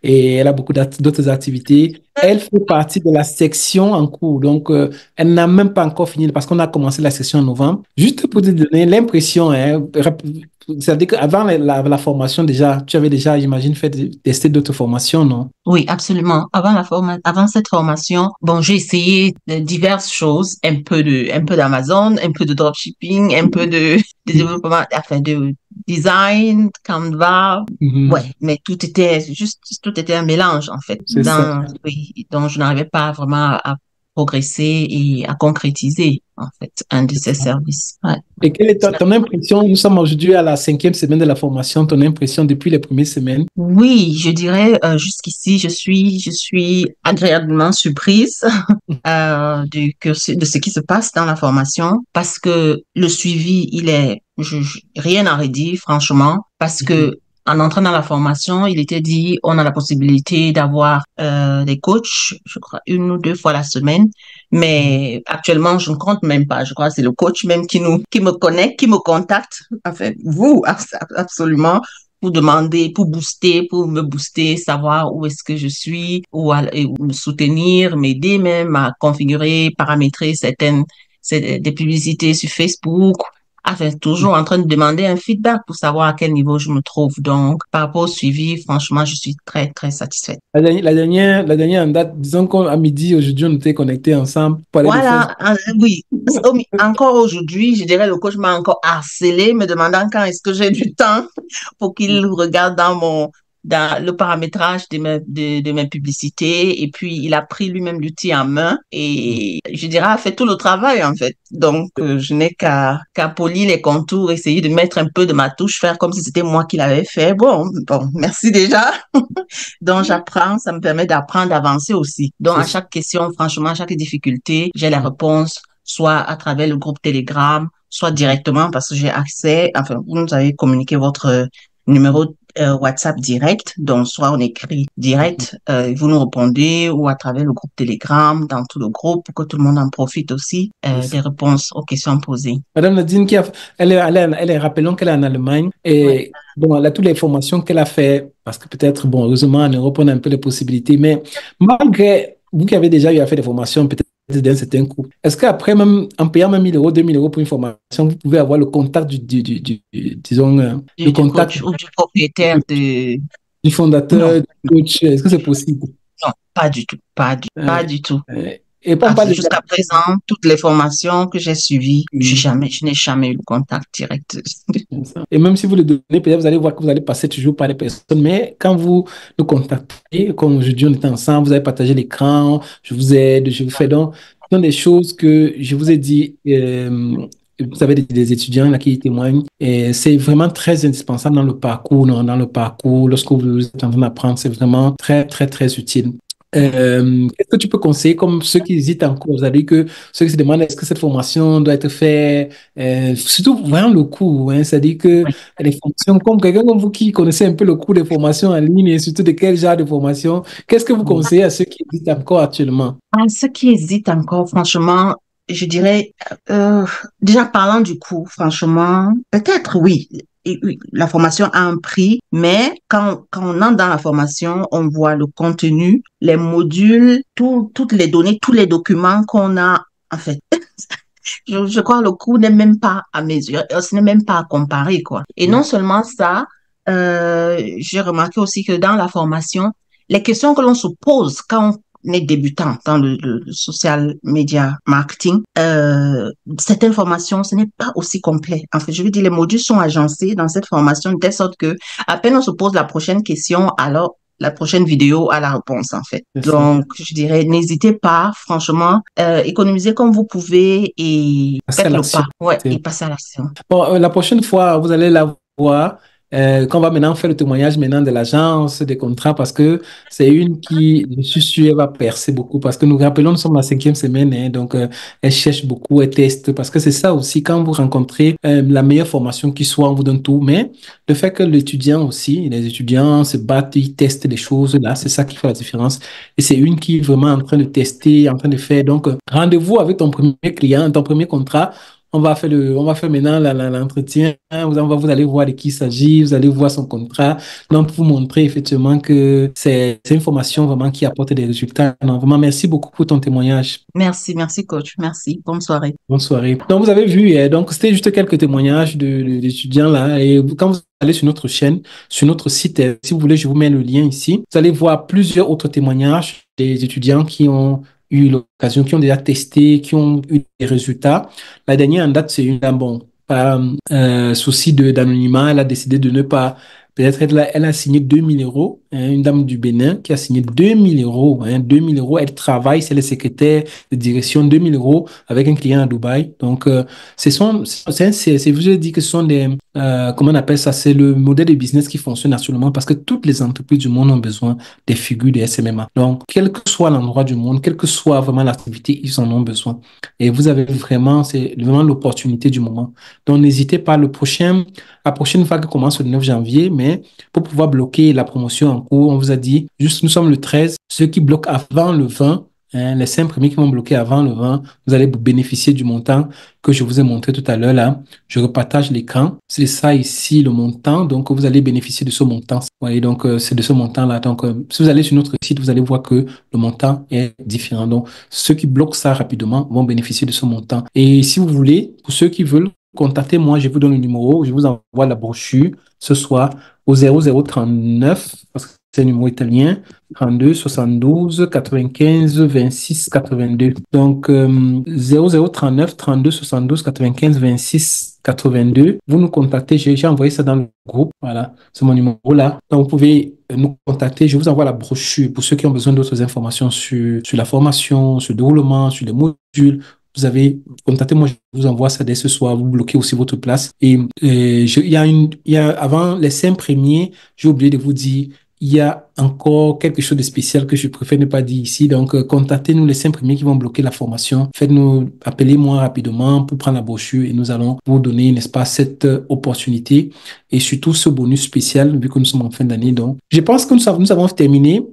et elle a beaucoup d'autres activités. Elle fait partie de la section en cours, donc elle n'a même pas encore fini parce qu'on a commencé la session en novembre. Juste pour te donner l'impression, hein, ça veut dire qu'avant la formation déjà, tu avais déjà, j'imagine, fait tester d'autres formations, non? Oui, absolument. Avant cette formation, bon, j'ai essayé diverses choses, un peu d'Amazon, un peu de dropshipping, un peu de développement, enfin, de design, Canva. Ouais, Mhm. mais tout était un mélange, en fait, C'est ça. oui, donc je n'arrivais pas vraiment à progresser et à concrétiser, en fait, un de ces services. Ouais. Et quelle est ton impression? Nous sommes aujourd'hui à la 5e semaine de la formation. Ton impression depuis les premières semaines? Oui, je dirais jusqu'ici, je suis agréablement surprise du cursus, de ce qui se passe dans la formation parce que le suivi, rien à redire, franchement, parce Mhm. que en entrant dans la formation, il était dit, on a la possibilité d'avoir des coachs, je crois, une ou deux fois la semaine, mais actuellement, je ne compte même pas. Je crois que c'est le coach même qui me connecte, qui me contacte. Enfin, vous, absolument pour demander, pour me booster, savoir où est-ce que je suis, et me soutenir, m'aider même à configurer, paramétrer des publicités sur Facebook. Enfin, toujours en train de demander un feedback pour savoir à quel niveau je me trouve. Donc, par rapport au suivi, franchement, je suis très, très satisfaite. La dernière en date, disons qu'à midi, aujourd'hui, on était connectés ensemble pour parler de Facebook. Voilà, oui. Encore aujourd'hui, je dirais, le coach m'a encore harcelé, me demandant quand est-ce que j'ai du temps pour qu'il regarde dans le paramétrage de mes publicités. Et puis, il a pris lui-même l'outil en main et, je dirais, a fait tout le travail, en fait. Donc, je n'ai qu'à polir les contours, essayer de mettre un peu de ma touche, faire comme si c'était moi qui l'avais fait. Bon, merci déjà. Donc, j'apprends, ça me permet d'apprendre, d'avancer aussi. Donc, C'est à ça. chaque question, franchement, à chaque difficulté, j'ai la réponse, soit à travers le groupe Telegram, soit directement parce que j'ai accès, enfin, vous nous avez communiqué votre numéro WhatsApp direct, donc soit on écrit direct, vous nous répondez, ou à travers le groupe Telegram, dans tout le groupe, pour que tout le monde en profite aussi C'est ça. des réponses aux questions posées. Madame Nadine, rappelons qu'elle est en Allemagne Ouais. et bon, elle a toutes les formations qu'elle a fait, parce que peut-être, bon, heureusement, en Europe, on a un peu les possibilités, mais malgré vous qui avez déjà eu à faire des formations, peut-être d'un certain coût, est-ce qu'après, même en payant même 1 000 euros, 2 000 euros pour une formation, vous pouvez avoir le contact disons, le Du contact coach ou du propriétaire de... du Non, fondateur, du coach, est-ce que c'est possible? non, pas du tout, pas Euh, du tout. et pas on parle de Jusqu'à présent, toutes les formations que j'ai suivies, je n'ai jamais eu le contact direct. Et même si vous le donnez, peut-être vous allez voir que vous allez passer toujours par les personnes. Mais quand vous nous contactez, comme aujourd'hui on était ensemble, vous avez partagé l'écran, je vous aide, je vous fais donc. Ce sont des choses que je vous ai dit. Vous avez des étudiants là qui témoignent. Et c'est vraiment très indispensable dans le parcours, non, dans le parcours, lorsque vous êtes en train d'apprendre, c'est vraiment très, très, très utile. Qu'est-ce que tu peux conseiller comme ceux qui hésitent encore? Vous avez dit que ceux qui se demandent est-ce que cette formation doit être faite, surtout vraiment le coût, hein, c'est-à-dire que les formations, comme quelqu'un comme vous qui connaissez un peu le coût des formations en ligne et surtout de quel genre de formation, qu'est-ce que vous conseillez à ceux qui hésitent encore actuellement? À ceux qui hésitent encore, franchement, je dirais, euh, déjà parlant du coût, franchement, peut-être oui. Et oui, la formation a un prix, mais quand on entre dans la formation, on voit le contenu, les modules, toutes les données, tous les documents qu'on a, en fait. Je crois que le coût n'est même pas à mesure, ce n'est même pas à comparer, quoi. Et non seulement ça, j'ai remarqué aussi que dans la formation, les questions que l'on se pose quand on est débutant dans le social media marketing, cette information, ce n'est pas aussi complet. En fait, je veux dire, les modules sont agencés dans cette formation de telle sorte que à peine on se pose la prochaine question, alors la prochaine vidéo a la réponse, en fait. C'est ça. Donc, je dirais, n'hésitez pas, franchement, économisez comme vous pouvez et Passer à faites le l'action. pas. Ouais, et passez à l'action. Bon, la prochaine fois, vous allez la voir. qu'on va maintenant faire le témoignage maintenant de l'agence des contrats parce que c'est une qui, je suis sûr, elle va percer beaucoup parce que nous rappelons, nous sommes à la 5e semaine, hein, donc elle cherche beaucoup, elle teste parce que c'est ça aussi, quand vous rencontrez la meilleure formation qui soit, on vous donne tout, mais le fait que l'étudiant aussi, les étudiants se battent, ils testent les choses, là, c'est ça qui fait la différence. Et c'est une qui est vraiment en train de tester, en train de faire. Donc, rendez-vous avec ton premier client, ton premier contrat. On va faire maintenant l'entretien. Vous allez voir de qui il s'agit, vous allez voir son contrat. Donc, pour vous montrer effectivement que c'est une formation vraiment qui apporte des résultats. Non, vraiment, merci beaucoup pour ton témoignage. Merci, coach. Merci. Bonne soirée. Bonne soirée. Donc, vous avez vu, donc c'était juste quelques témoignages d'étudiants là. Et quand vous allez sur notre chaîne, sur notre site, si vous voulez, je vous mets le lien ici. Vous allez voir plusieurs autres témoignages des étudiants qui ont eu l'occasion, qui ont déjà testé, qui ont eu des résultats. La dernière en date, c'est une dame, bon, par souci d'anonymat, elle a décidé de ne pas. Peut-être elle a signé 2000 €, hein, une dame du Bénin qui a signé 2000 €, hein, 2000 €. Elle travaille, c'est le secrétaire de direction, 2000 € avec un client à Dubaï. Donc, je dis que ce sont comment on appelle ça? C'est le modèle de business qui fonctionne absolument parce que toutes les entreprises du monde ont besoin des figures de SMMA. Donc, quel que soit l'endroit du monde, quelle que soit vraiment l'activité, ils en ont besoin. Et vous avez vraiment, c'est vraiment l'opportunité du moment. Donc, n'hésitez pas, la prochaine vague commence le 9 janvier, mais pour pouvoir bloquer la promotion en cours, on vous a dit, juste nous sommes le 13, ceux qui bloquent avant le 20, hein, les 5 premiers qui vont bloquer avant le 20, vous allez bénéficier du montant que je vous ai montré tout à l'heure là. Je repartage l'écran. C'est ça ici, le montant. Donc, vous allez bénéficier de ce montant. Vous voyez, donc, c'est de ce montant-là. Donc, si vous allez sur notre site, vous allez voir que le montant est différent. Donc, ceux qui bloquent ça rapidement vont bénéficier de ce montant. Et si vous voulez, pour ceux qui veulent, contactez-moi, je vous donne le numéro, je vous envoie la brochure ce soir au 0039, parce que c'est un numéro italien, 32 72 95 26 82. Donc, 0039 32 72 95 26 82. Vous nous contactez, j'ai envoyé ça dans le groupe, voilà, c'est mon numéro là. Donc, vous pouvez nous contacter, je vous envoie la brochure pour ceux qui ont besoin d'autres informations sur la formation, sur le déroulement, sur les modules. Vous avez, contactez-moi, je vous envoie ça dès ce soir. Vous bloquez aussi votre place. Et avant les 5 premiers, j'ai oublié de vous dire, il y a encore quelque chose de spécial que je préfère ne pas dire ici. Donc, contactez-nous les 5 premiers qui vont bloquer la formation. Faites-nous, appelez-moi rapidement pour prendre la brochure et nous allons vous donner, n'est-ce pas, cette opportunité et surtout ce bonus spécial vu que nous sommes en fin d'année. Donc, je pense que nous avons terminé.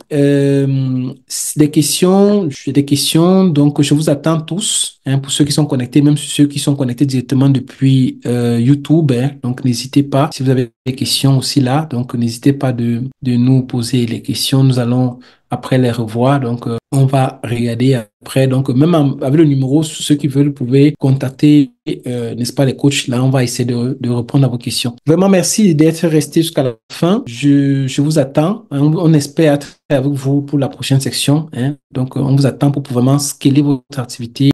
Des questions. Donc, je vous attends tous, hein, pour ceux qui sont connectés, même ceux qui sont connectés directement depuis YouTube. Hein. Donc, n'hésitez pas. Si vous avez des questions aussi là, donc n'hésitez pas de nous poser les questions. Nous allons après les revoir. Donc, on va regarder après. Donc, même avec le numéro, ceux qui veulent, vous pouvez contacter, n'est-ce pas, les coachs. Là, on va essayer de répondre à vos questions. Vraiment, merci d'être resté jusqu'à la fin. Je vous attends. On espère être avec vous pour la prochaine section. Hein. Donc, on vous attend pour vraiment scaler votre activité